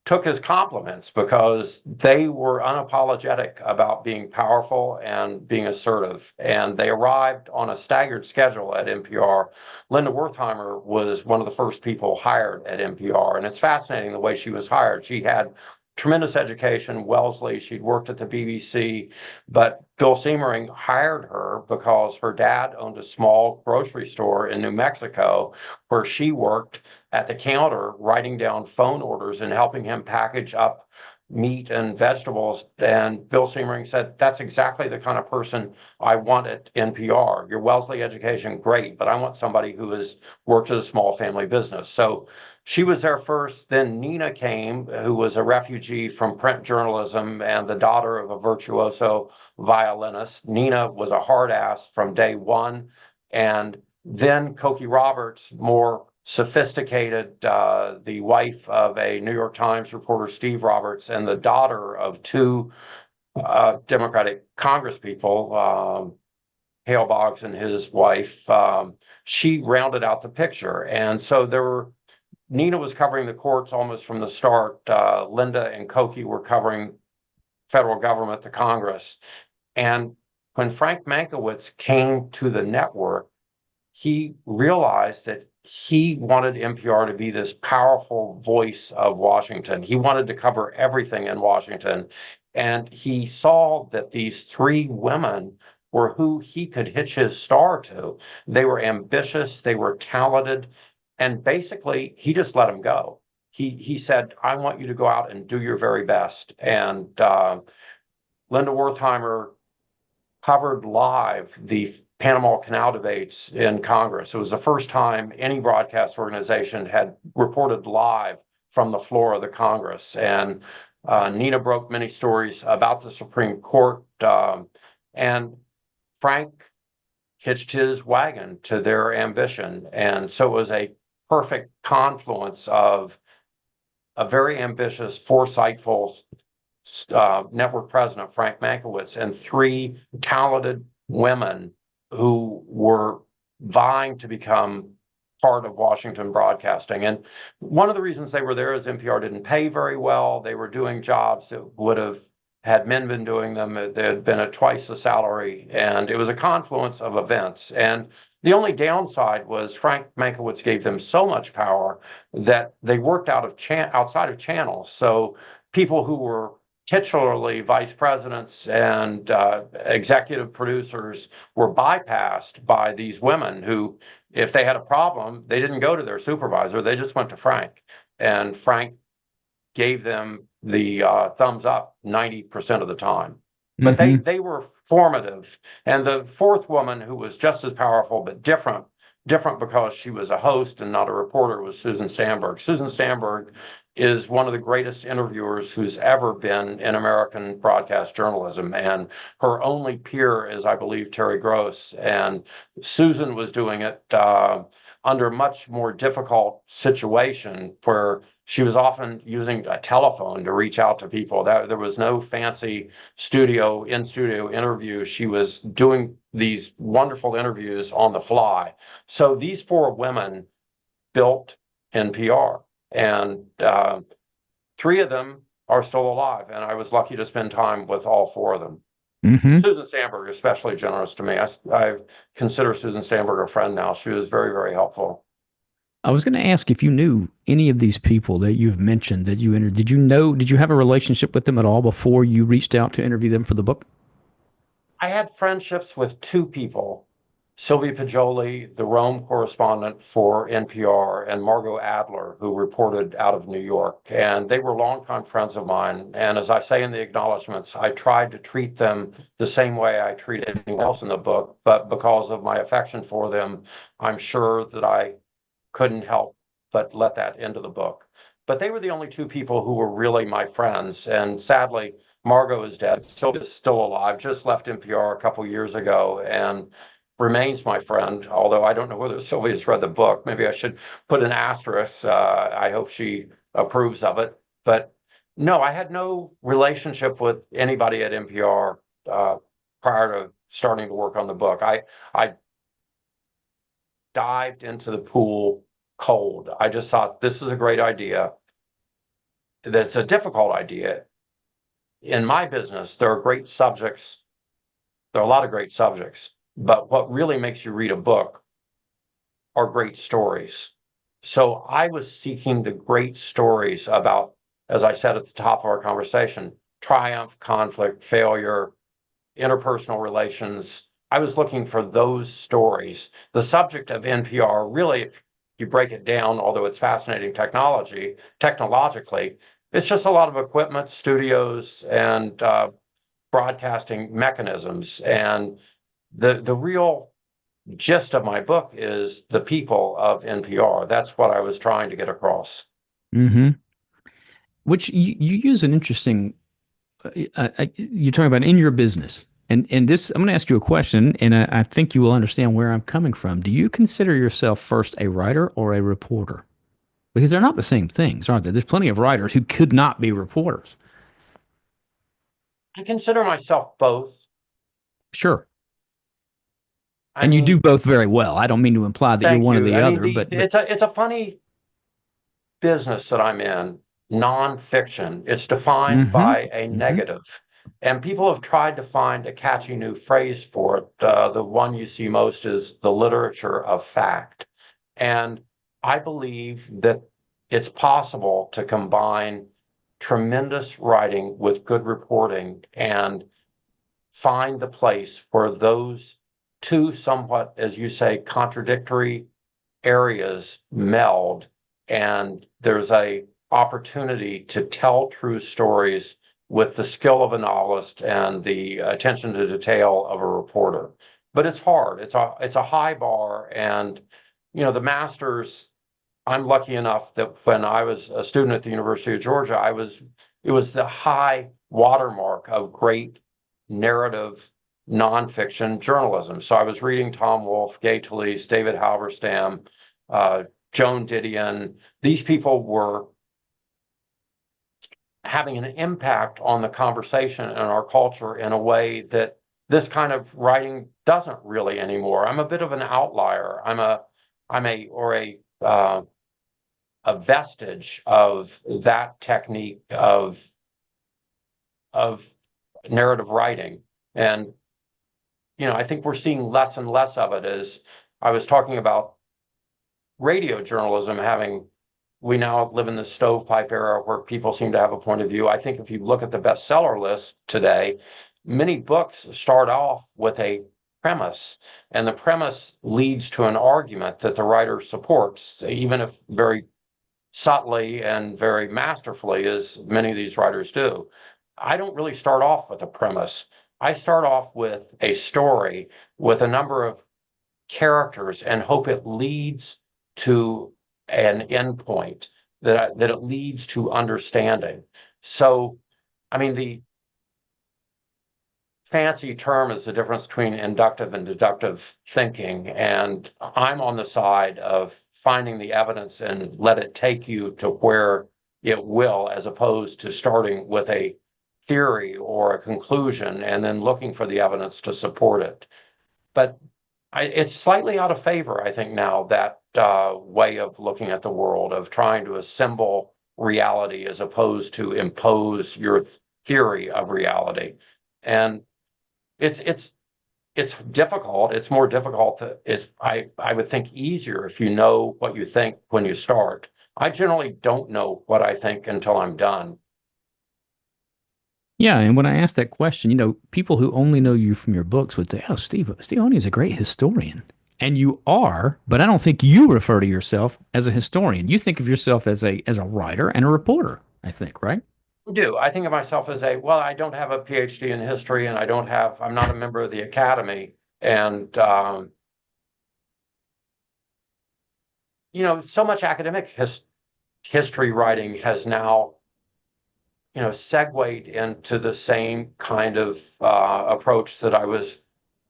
took as compliments because they were unapologetic about being powerful and being assertive. And they arrived on a staggered schedule at NPR. Linda Wertheimer was one of the first people hired at NPR, and it's fascinating the way she was hired. She had tremendous education, Wellesley. She'd worked at the BBC, but Bill Siemering hired her because her dad owned a small grocery store in New Mexico where she worked at the counter writing down phone orders and helping him package up meat and vegetables. And Bill Siemering said, that's exactly the kind of person I want at NPR. Your Wellesley education, great, but I want somebody who has worked at a small family business. So she was there first. Then Nina came, who was a refugee from print journalism and the daughter of a virtuoso violinist. Nina was a hard ass from day one. And then Cokie Roberts, more sophisticated, the wife of a New York Times reporter, Steve Roberts, and the daughter of two Democratic congresspeople, Hale Boggs and his wife. She rounded out the picture. And so Nina was covering the courts almost from the start. Linda and Cokie were covering federal government, the Congress. And when Frank Mankiewicz came to the network, he realized that he wanted NPR to be this powerful voice of Washington. He wanted to cover everything in Washington. And he saw that these three women were who he could hitch his star to. They were ambitious, they were talented, and basically he just let them go. He said, I want you to go out and do your very best. And Linda Wertheimer covered live the Panama Canal debates in Congress. It was the first time any broadcast organization had reported live from the floor of the Congress. And Nina broke many stories about the Supreme Court. And Frank hitched his wagon to their ambition. And so it was a perfect confluence of a very ambitious, foresightful network president, Frank Mankiewicz, and three talented women who were vying to become part of Washington broadcasting. And one of the reasons they were there is NPR didn't pay very well. They were doing jobs that would have, had men been doing them, they had been at twice the salary. And it was a confluence of events. And the only downside was Frank Mankiewicz gave them so much power that they worked outside of channels. So people who were titularly vice presidents and executive producers were bypassed by these women who, if they had a problem, they didn't go to their supervisor, they just went to Frank. And Frank gave them the thumbs up 90% of the time. But Mm-hmm. they were formative. And the fourth woman, who was just as powerful but different because she was a host and not a reporter, was Susan Stamberg. Susan Stamberg is one of the greatest interviewers who's ever been in American broadcast journalism. And her only peer is, I believe, Terry Gross. And Susan was doing it under a much more difficult situation where she was often using a telephone to reach out to people. There was no fancy in-studio interview. She was doing these wonderful interviews on the fly. So these four women built NPR. And three of them are still alive, and I was lucky to spend time with all four of them. Mm-hmm. Susan Stamberg, especially generous to me. I consider Susan Stamberg a friend now. She was very, very helpful. I was going to ask if you knew any of these people that you've mentioned that you entered. Did you have a relationship with them at all before you reached out to interview them for the book? I had friendships with two people, Sylvia Poggioli, the Rome correspondent for NPR, and Margot Adler, who reported out of New York. And they were longtime friends of mine. And as I say in the acknowledgments, I tried to treat them the same way I treat anyone else in the book. But because of my affection for them, I'm sure that I couldn't help but let that into the book. But they were the only two people who were really my friends. And sadly, Margot is dead. Sylvia's still alive, just left NPR a couple years ago and remains my friend. Although I don't know whether Sylvia's read the book. Maybe I should put an asterisk. I hope she approves of it. But no, I had no relationship with anybody at NPR prior to starting to work on the book. I dived into the pool cold. I just thought this is a great idea. That's a difficult idea. In my business, there are great subjects. There are a lot of great subjects, but what really makes you read a book are great stories. So I was seeking the great stories about, as I said at the top of our conversation, triumph, conflict, failure, interpersonal relations. I was looking for those stories. The subject of NPR, really, if you break it down, although it's fascinating technologically, it's just a lot of equipment, studios, and broadcasting mechanisms. And the real gist of my book is the people of NPR. That's what I was trying to get across. Mm-hmm. Which you use an interesting, you're talking about in your business. And this, I'm going to ask you a question, and I think you will understand where I'm coming from. Do you consider yourself first a writer or a reporter? Because they're not the same things, aren't they? There's plenty of writers who could not be reporters. I consider myself both. Sure. I And you do mean, both very well. I don't mean to imply that you're thank one or you. the I mean, other, but it's a funny business that I'm in, nonfiction. It's defined mm-hmm, by a mm-hmm. negative. And people have tried to find a catchy new phrase for it. The one you see most is the literature of fact. And I believe that it's possible to combine tremendous writing with good reporting and find the place where those two somewhat, as you say, contradictory areas meld, and there's a opportunity to tell true stories with the skill of a novelist and the attention to detail of a reporter. But it's hard. It's a high bar, and the masters. I'm lucky enough that when I was a student at the University of Georgia, it was the high watermark of great narrative nonfiction journalism. So I was reading Tom Wolfe, Gay Talese, David Halberstam, Joan Didion. These people were having an impact on the conversation and our culture in a way that this kind of writing doesn't really anymore. I'm a bit of an outlier. A vestige of that technique of narrative writing. And I think we're seeing less and less of it. As I was talking about radio journalism we now live in the stovepipe era where people seem to have a point of view. I think if you look at the bestseller list today, many books start off with a premise, and the premise leads to an argument that the writer supports, even if very subtly and very masterfully, as many of these writers do. I don't really start off with a premise. I start off with a story with a number of characters and hope it leads to an endpoint. that it leads to understanding. So, I mean, the fancy term is the difference between inductive and deductive thinking. And I'm on the side of finding the evidence and let it take you to where it will, as opposed to starting with a theory or a conclusion and then looking for the evidence to support it. But it's slightly out of favor, I think, now, that way of looking at the world, of trying to assemble reality as opposed to impose your theory of reality. And it's it's difficult. It's more difficult. I would think easier if you know what you think when you start. I generally don't know what I think until I'm done. Yeah, and when I asked that question, people who only know you from your books would say, "Oh, Steve Oney is a great historian." And you are, but I don't think you refer to yourself as a historian. You think of yourself as a writer and a reporter, I think, right? Do I think of myself as well, I don't have a PhD in history, and I'm not a member of the academy. And, so much academic history writing has now, segued into the same kind of approach that I was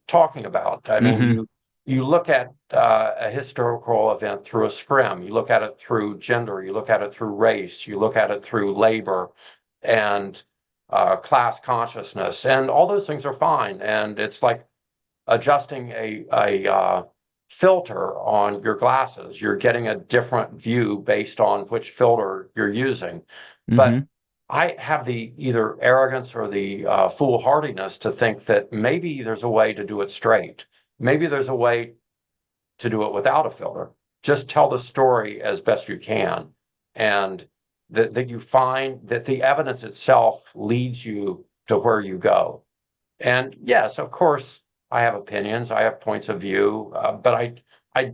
talking about. I mean, Mm-hmm. you look at a historical event through a scrim, you look at it through gender, you look at it through race, you look at it through labor and class consciousness, and all those things are fine. And it's like adjusting a filter on your glasses. You're getting a different view based on which filter you're using. But Mm-hmm. I have the either arrogance or the foolhardiness to think that maybe there's a way to do it straight. Maybe there's a way to do it without a filter. Just tell the story as best you can, and that you find that the evidence itself leads you to where you go. And yes, of course, I have opinions, I have points of view, but I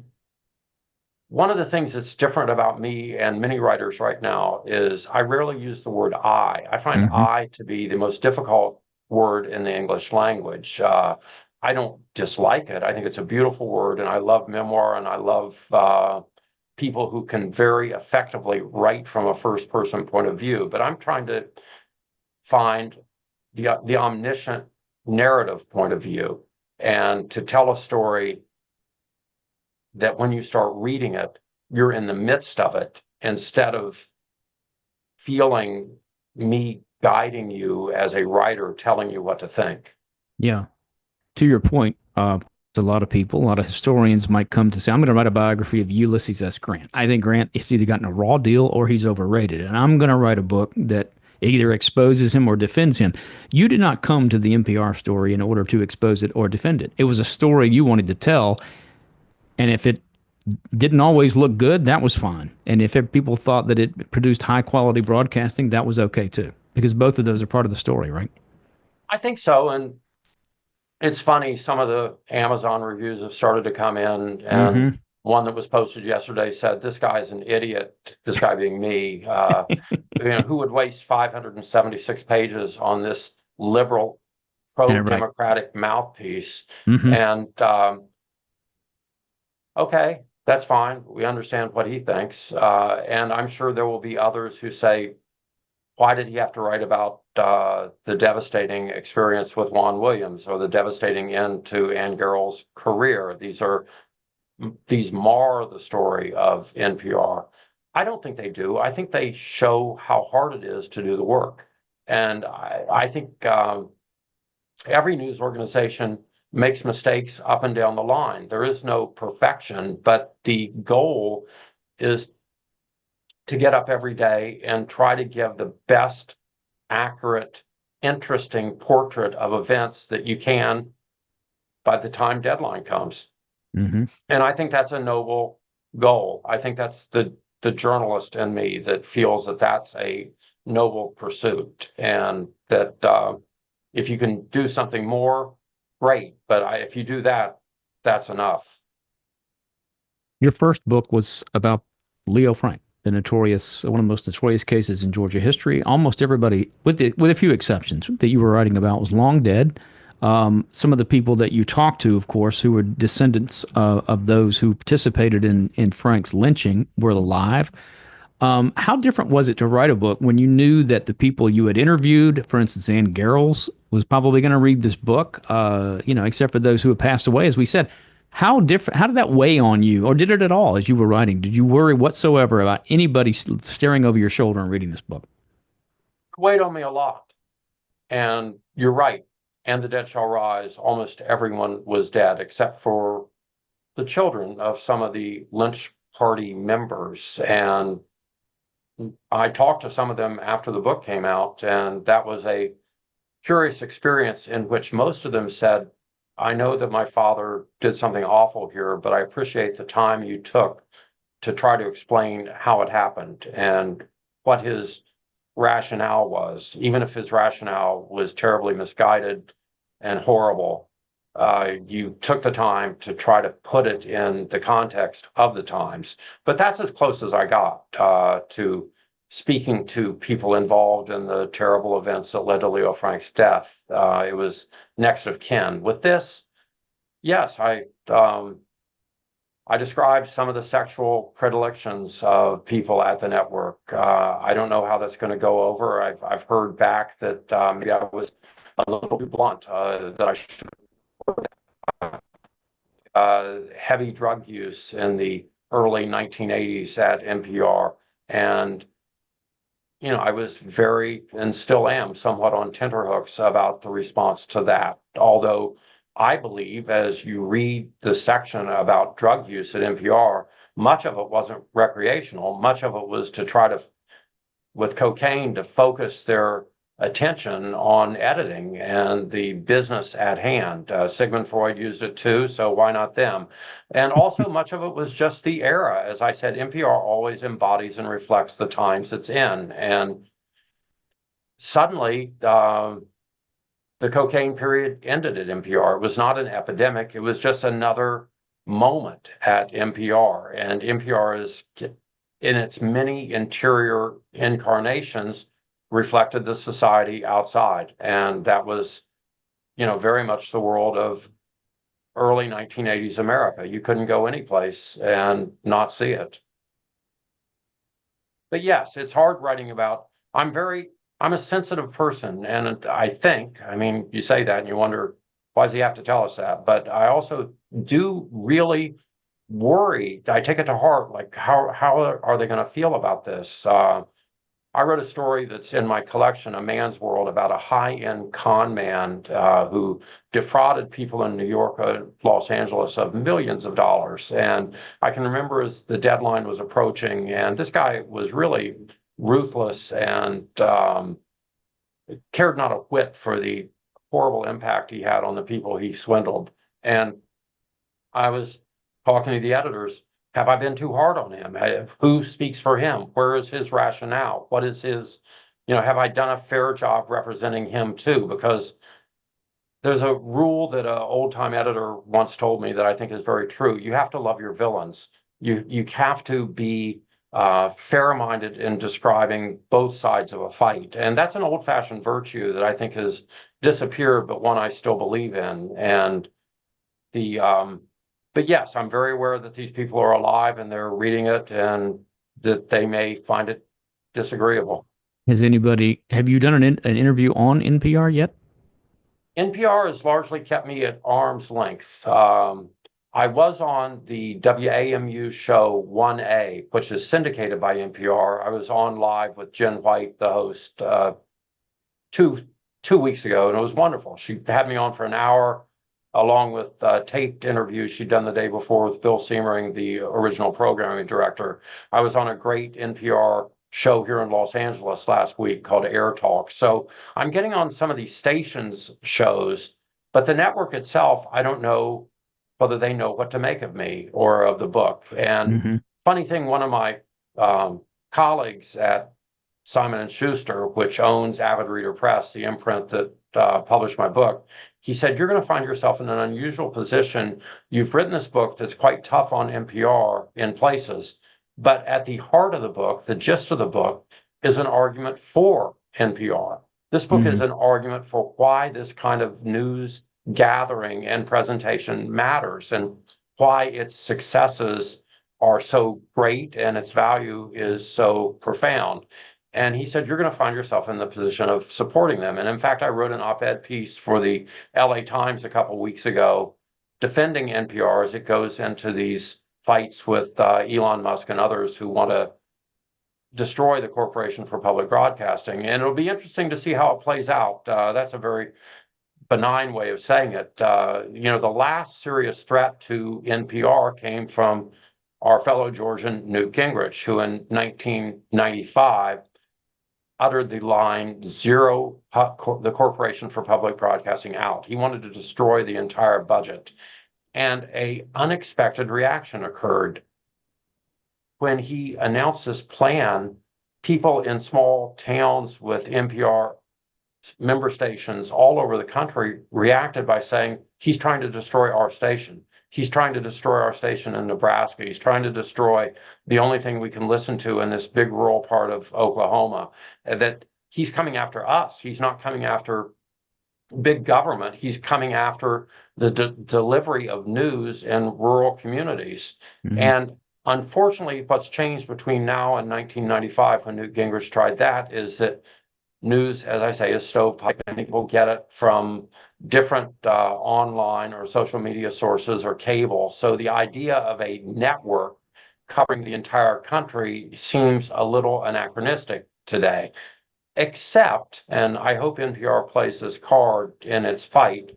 one of the things that's different about me and many writers right now is I rarely use the word I. I find Mm-hmm. I to be the most difficult word in the English language. I don't dislike it. I think it's a beautiful word, and I love memoir, and I love people who can very effectively write from a first person point of view. But I'm trying to find the omniscient narrative point of view, and to tell a story that when you start reading it, you're in the midst of it instead of feeling me guiding you as a writer, telling you what to think. Yeah. To your point, a lot of people, a lot of historians might come to say, I'm going to write a biography of Ulysses S. Grant. I think Grant has either gotten a raw deal or he's overrated. And I'm going to write a book that either exposes him or defends him. You did not come to the NPR story in order to expose it or defend it. It was a story you wanted to tell. And if it didn't always look good, that was fine. And if people thought that it produced high quality broadcasting, that was okay too. Because both of those are part of the story, right? I think so. And it's funny, some of the Amazon reviews have started to come in, and Mm-hmm. one that was posted yesterday said, "This guy's an idiot," this guy being me, who would waste 576 pages on this liberal, Yeah, right. pro-democratic mouthpiece. Mm-hmm. And okay, that's fine. We understand what he thinks. And I'm sure there will be others who say, why did he have to write about the devastating experience with Juan Williams, or the devastating end to Anne Garrels' career? These mar the story of NPR. I don't think they do. I think they show how hard it is to do the work. And I think every news organization makes mistakes up and down the line. There is no perfection, but the goal is to get up every day and try to give the best, accurate, interesting portrait of events that you can by the time deadline comes. Mm-hmm. And I think that's a noble goal. I think that's the journalist in me that feels that that's a noble pursuit, and that if you can do something more, great. But if you do that, that's enough. Your first book was about Leo Frank, the notorious, one of the most notorious cases in Georgia history. Almost everybody, with a few exceptions, that you were writing about was long dead. Some of the people that you talked to, of course, who were descendants of those who participated in Frank's lynching, were alive. How different was it to write a book when you knew that the people you had interviewed, for instance, Anne Garrels, was probably going to read this book, except for those who have passed away, as we said. How did that weigh on you, or did it at all as you were writing? Did you worry whatsoever about anybody staring over your shoulder and reading this book? It weighed on me a lot. And you're right. And the dead shall rise. Almost everyone was dead, except for the children of some of the Lynch Party members. And I talked to some of them after the book came out, and that was a curious experience in which most of them said, I know that my father did something awful here, but I appreciate the time you took to try to explain how it happened and what his rationale was, even if his rationale was terribly misguided and horrible. You took the time to try to put it in the context of the times. But that's as close as I got to speaking to people involved in the terrible events that led to Leo Frank's death. It was next of kin. With this, yes, I described some of the sexual predilections of people at the network. I don't know how that's going to go over. I've heard back that maybe I was a little too blunt, that I should heavy drug use in the early 1980s at NPR. And, I was very, and still am, somewhat on tenterhooks about the response to that. Although I believe, as you read the section about drug use at NPR, much of it wasn't recreational. Much of it was to try to, with cocaine, to focus their attention on editing and the business at hand. Sigmund Freud used it too, so why not them? And also, much of it was just the era. As I said, NPR always embodies and reflects the times it's in. And suddenly, the cocaine period ended at NPR. It was not an epidemic. It was just another moment at NPR. And NPR is, in its many interior incarnations, reflected the society outside. And that was, very much the world of early 1980s America. You couldn't go anyplace and not see it. But yes, it's hard writing about, I'm a sensitive person. And I mean, you say that and you wonder, why does he have to tell us that? But I also do really worry. I take it to heart, like how are they going to feel about this? I wrote a story that's in my collection, A Man's World, about a high-end con man who defrauded people in New York, Los Angeles, of millions of dollars. And I can remember as the deadline was approaching, and this guy was really ruthless and cared not a whit for the horrible impact he had on the people he swindled. And I was talking to the editors. Have I been too hard on him? Who speaks for him? Where is his rationale? What is his, have I done a fair job representing him too? Because there's a rule that an old-time editor once told me that I think is very true. You have to love your villains. You have to be fair-minded in describing both sides of a fight. And that's an old-fashioned virtue that I think has disappeared, but one I still believe in. And but yes, I'm very aware that these people are alive and they're reading it and that they may find it disagreeable. Have you done an interview on NPR yet? NPR has largely kept me at arm's length. I was on the WAMU show 1A, which is syndicated by NPR. I was on live with Jen White, the host, two weeks ago, and it was wonderful. She had me on for an hour, along with taped interviews she'd done the day before with Bill Siemering, the original programming director. I was on a great NPR show here in Los Angeles last week called Air Talk. So I'm getting on some of these stations' shows, but the network itself, I don't know whether they know what to make of me or of the book. And funny thing, one of my colleagues at Simon & Schuster, which owns Avid Reader Press, the imprint that published my book, he said, you're going to find yourself in an unusual position. You've written this book that's quite tough on NPR in places, but at the heart of the book, the gist of the book, is an argument for NPR. This book is an argument for why this kind of news gathering and presentation matters and why its successes are so great and its value is so profound. And he said, you're going to find yourself in the position of supporting them. And in fact, I wrote an op-ed piece for the LA Times a couple of weeks ago defending NPR as it goes into these fights with Elon Musk and others who want to destroy the Corporation for Public Broadcasting. And it'll be interesting to see how it plays out. That's a very benign way of saying it. The last serious threat to NPR came from our fellow Georgian Newt Gingrich, who in 1995 uttered the line, zero the Corporation for Public Broadcasting out. He wanted to destroy the entire budget. And an unexpected reaction occurred. When he announced this plan, people in small towns with NPR member stations all over the country reacted by saying, he's trying to destroy our station. He's trying to destroy our station in Nebraska. He's trying to destroy the only thing we can listen to in this big rural part of Oklahoma. That he's coming after us. He's not coming after big government. He's coming after the delivery of news in rural communities. Mm-hmm. And unfortunately, what's changed between now and 1995, when Newt Gingrich tried that, is that news, as I say, is stovepipe, and people get it from different online or social media sources or cable. So the idea of a network covering the entire country seems a little anachronistic today. Except, and I hope NPR plays this card in its fight,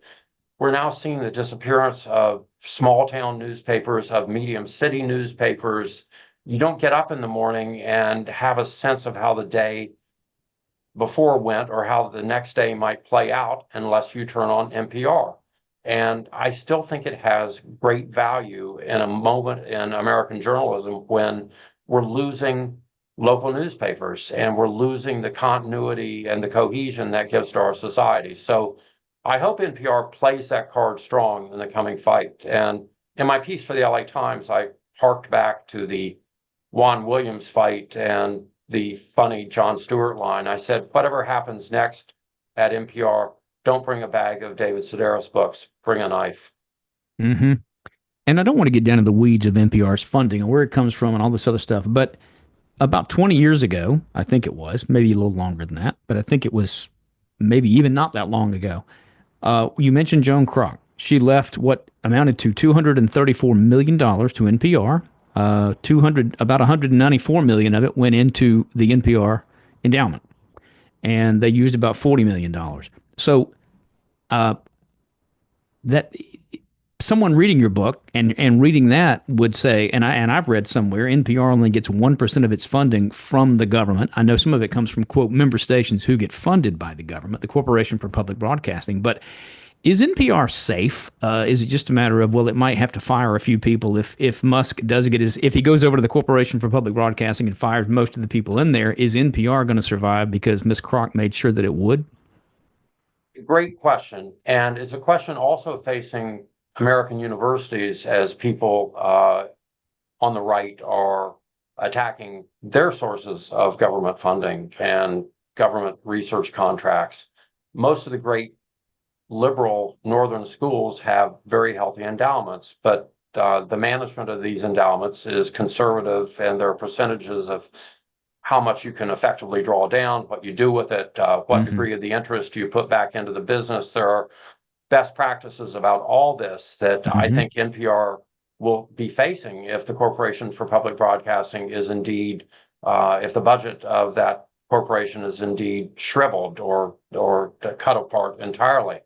we're now seeing the disappearance of small town newspapers, of medium city newspapers. You don't get up in the morning and have a sense of how the day before went or how the next day might play out unless you turn on NPR. And I still think it has great value in a moment in American journalism when we're losing local newspapers and we're losing the continuity and the cohesion that gives to our society. So I hope NPR plays that card strong in the coming fight. And in my piece for the LA Times, I harked back to the Juan Williams fight and the funny Jon Stewart line. I said, whatever happens next at NPR, don't bring a bag of David Sedaris books, bring a knife. Mm-hmm. And I don't want to get down to the weeds of NPR's funding and where it comes from and all this other stuff, but about 20 years ago, I think it was, maybe a little longer than that, but I think it was maybe even not that long ago. You mentioned Joan Kroc. She left what amounted to $234 million to NPR. About 194 million of it went into the NPR endowment, and they used about $40 million. So, that someone reading your book and reading that would say, and I've read somewhere, NPR only gets 1% of its funding from the government. I know some of it comes from, quote, member stations who get funded by the government, the Corporation for Public Broadcasting. But is NPR safe? Is it just a matter of, well, it might have to fire a few people if Musk does get if he goes over to the Corporation for Public Broadcasting and fires most of the people in there, is NPR going to survive because Ms. Kroc made sure that it would? Great question. And it's a question also facing American universities as people on the right are attacking their sources of government funding and government research contracts. Most of the great liberal northern schools have very healthy endowments, but the management of these endowments is conservative, and there are percentages of how much you can effectively draw down, what you do with it, what degree of the interest you put back into the business. There are best practices about all this that I think NPR will be facing if the Corporation for Public Broadcasting is indeed, if the budget of that corporation is indeed shriveled or cut apart entirely.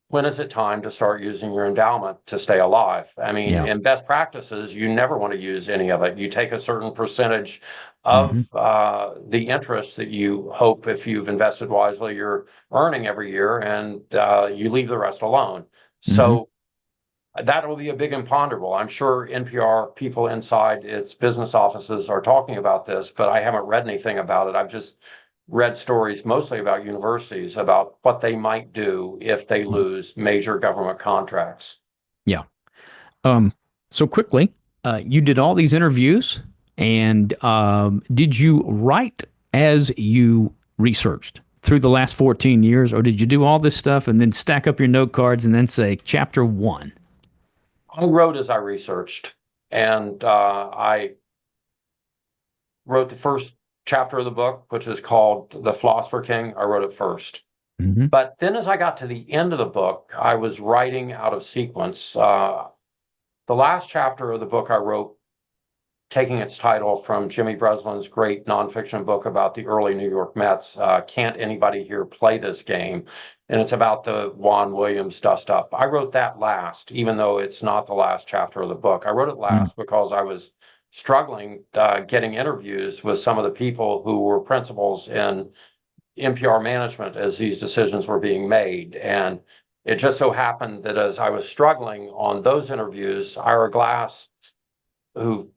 When is it time to start using your endowment to stay alive? I mean, in best practices, you never want to use any of it. You take a certain percentage of the interest that you hope, if you've invested wisely, you're earning every year, and you leave the rest alone. So that will be a big imponderable. I'm sure NPR people inside its business offices are talking about this, but I haven't read anything about it. I've just read stories mostly about universities, about what they might do if they lose major government contracts. Yeah. So quickly, you did all these interviews, and did you write as you researched through the last 14 years, or did you do all this stuff and then stack up your note cards and then say, chapter 1? I wrote as I researched. And I wrote the first chapter of the book, which is called The Philosopher King. I wrote it first. Mm-hmm. But then as I got to the end of the book, I was writing out of sequence. The last chapter of the book I wrote, taking its title from Jimmy Breslin's great nonfiction book about the early New York Mets, Can't Anybody Here Play This Game? And it's about the Juan Williams dust-up. I wrote that last, even though it's not the last chapter of the book. I wrote it last because I was struggling getting interviews with some of the people who were principals in NPR management as these decisions were being made. And it just so happened that as I was struggling on those interviews, Ira Glass, who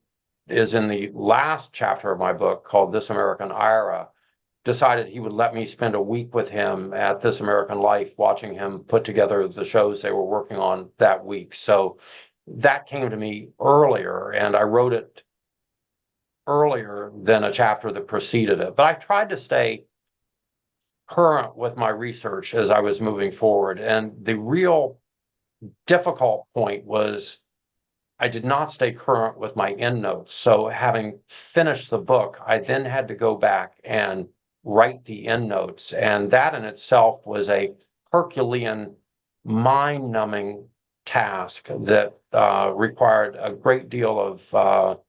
is in the last chapter of my book called This American Ira, decided he would let me spend a week with him at This American Life, watching him put together the shows they were working on that week. So that came to me earlier, and I wrote it earlier than a chapter that preceded it. But I tried to stay current with my research as I was moving forward. And the real difficult point was I did not stay current with my endnotes. So having finished the book, I then had to go back and write the endnotes. And that in itself was a Herculean, mind-numbing task that required a great deal of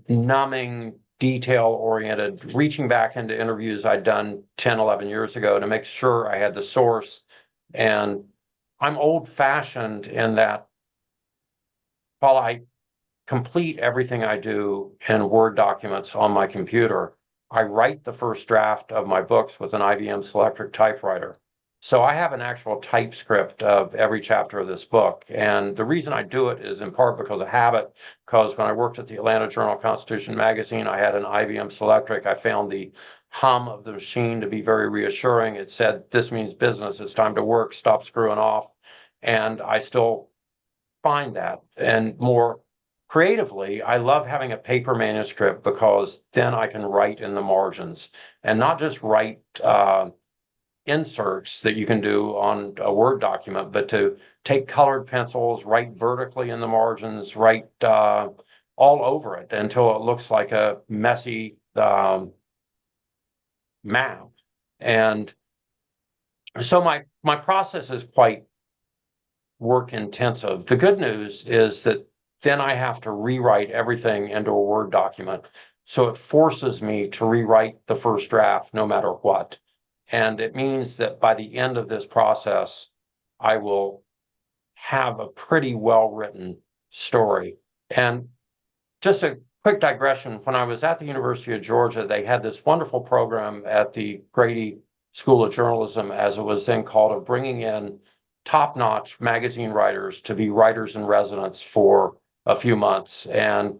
numbing, detail-oriented, reaching back into interviews I'd done 10, 11 years ago to make sure I had the source. And I'm old-fashioned in that while I complete everything I do in Word documents on my computer, I write the first draft of my books with an IBM Selectric typewriter. So I have an actual typescript of every chapter of this book. And the reason I do it is in part because of habit, because when I worked at the Atlanta Journal-Constitution magazine, I had an IBM Selectric. I found the hum of the machine to be very reassuring. It said, this means business, it's time to work, stop screwing off. And I still find that. And more creatively, I love having a paper manuscript because then I can write in the margins and not just write inserts that you can do on a Word document, but to take colored pencils, write vertically in the margins, write all over it until it looks like a messy map. And so my process is quite work intensive. The good news is that then I have to rewrite everything into a Word document. So it forces me to rewrite the first draft no matter what. And it means that by the end of this process, I will have a pretty well-written story. And just a quick digression, when I was at the University of Georgia, they had this wonderful program at the Grady School of Journalism, as it was then called, of bringing in top-notch magazine writers to be writers in residence for a few months. And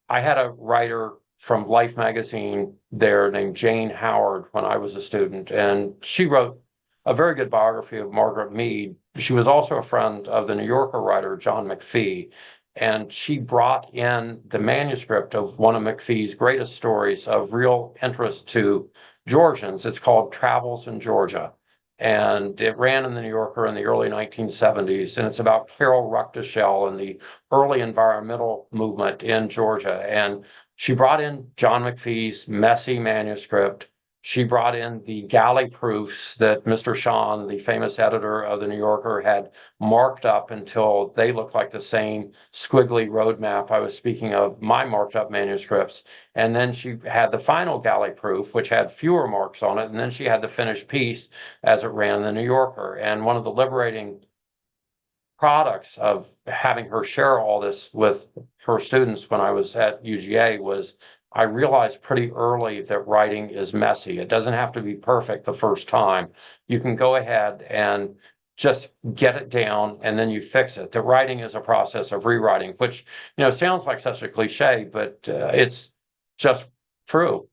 I had a writer from Life magazine there named Jane Howard when I was a student, and she wrote a very good biography of Margaret Mead. She was also a friend of the New Yorker writer John McPhee, and she brought in the manuscript of one of McPhee's greatest stories of real interest to Georgians. It's called Travels in Georgia. And it ran in the New Yorker in the early 1970s. And it's about Carol Ruckteschell and the early environmental movement in Georgia. And she brought in John McPhee's messy manuscript. She brought in the galley proofs that Mr. Sean, the famous editor of the New Yorker, had marked up until they looked like the same squiggly roadmap I was speaking of, my marked up manuscripts. And then she had the final galley proof, which had fewer marks on it. And then she had the finished piece as it ran in the New Yorker. And one of the liberating products of having her share all this with her students when I was at UGA was I realized pretty early that writing is messy. It doesn't have to be perfect the first time. You can go ahead and just get it down and then you fix it. The writing is a process of rewriting, which, sounds like such a cliche, but it's just true.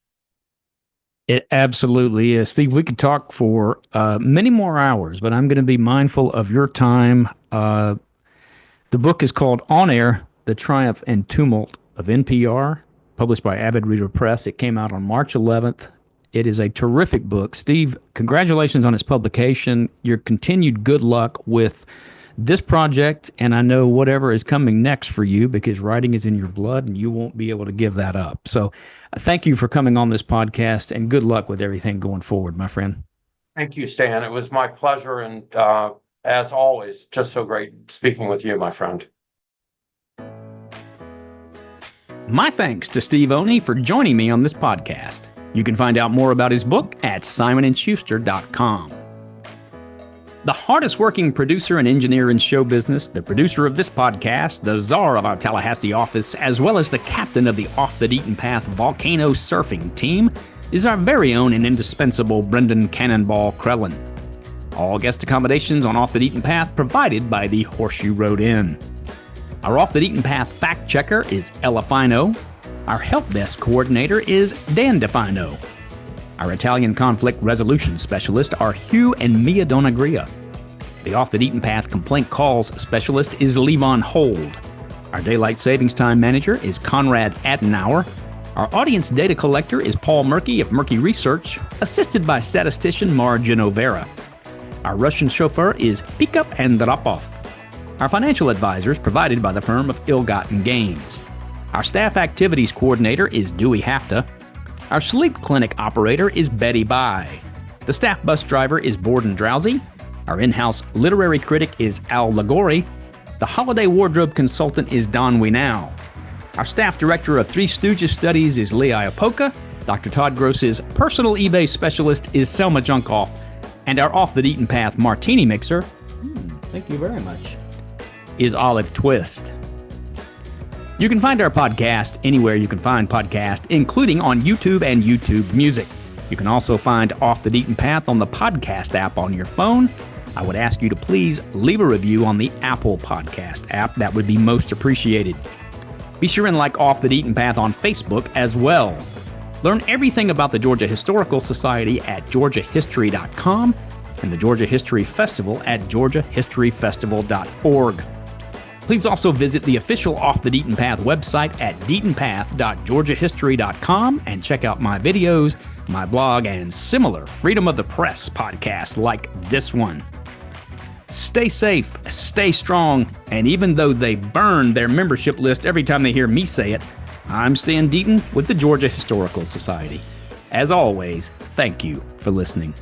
It absolutely is. Steve, we could talk for many more hours, but I'm going to be mindful of your time. The book is called On Air, The Triumph and Tumult of NPR, published by Avid Reader Press. It came out on March 11th. It is a terrific book. Steve, congratulations on its publication. Your continued good luck with this project, and I know whatever is coming next for you, because writing is in your blood and you won't be able to give that up. So thank you for coming on this podcast, and good luck with everything going forward, my friend. Thank you, Stan. It was my pleasure. And as always, just so great speaking with you, my friend. My thanks to Steve Oney for joining me on this podcast. You can find out more about his book at simonandschuster.com. The hardest working producer and engineer in show business, the producer of this podcast, the czar of our Tallahassee office, as well as the captain of the Off the Beaten Path volcano surfing team, is our very own and indispensable Brendan Cannonball Krellin. All guest accommodations on Off the Beaten Path provided by the Horseshoe Road Inn. Our Off the Beaten Path fact checker is Ella Fino. Our help desk coordinator is Dan DeFino. Our Italian conflict resolution specialist are Hugh and Mia Donagria. The Off the Beaten Path complaint calls specialist is Levon Hold. Our daylight savings time manager is Conrad Adenauer. Our audience data collector is Paul Murky of Murky Research, assisted by statistician Mara Genovera. Our Russian chauffeur is Pickup and Drop-Off. Our financial advisors provided by the firm of Ill-Gotten Gains. Our staff activities coordinator is Dewey Hafta. Our sleep clinic operator is Betty Bye. The staff bus driver is Borden Drowsy. Our in-house literary critic is Al Lagori. The holiday wardrobe consultant is Don Wienow. Our staff director of Three Stooges Studies is Lee Iapolka. Dr. Todd Gross's personal eBay specialist is Selma Junkoff. And our Off the Beaten Path martini mixer, thank you very much, is Olive Twist. You can find our podcast anywhere you can find podcasts, including on YouTube and YouTube Music. You can also find Off the Beaten Path on the podcast app on your phone. I would ask you to please leave a review on the Apple Podcast app. That would be most appreciated. Be sure and like Off the Beaten Path on Facebook as well. Learn everything about the Georgia Historical Society at georgiahistory.com and the Georgia History Festival at georgiahistoryfestival.org. Please also visit the official Off the Beaten Path website at deatonpath.georgiahistory.com and check out my videos, my blog, and similar Freedom of the Press podcasts like this one. Stay safe, stay strong, and even though they burn their membership list every time they hear me say it, I'm Stan Deaton with the Georgia Historical Society. As always, thank you for listening.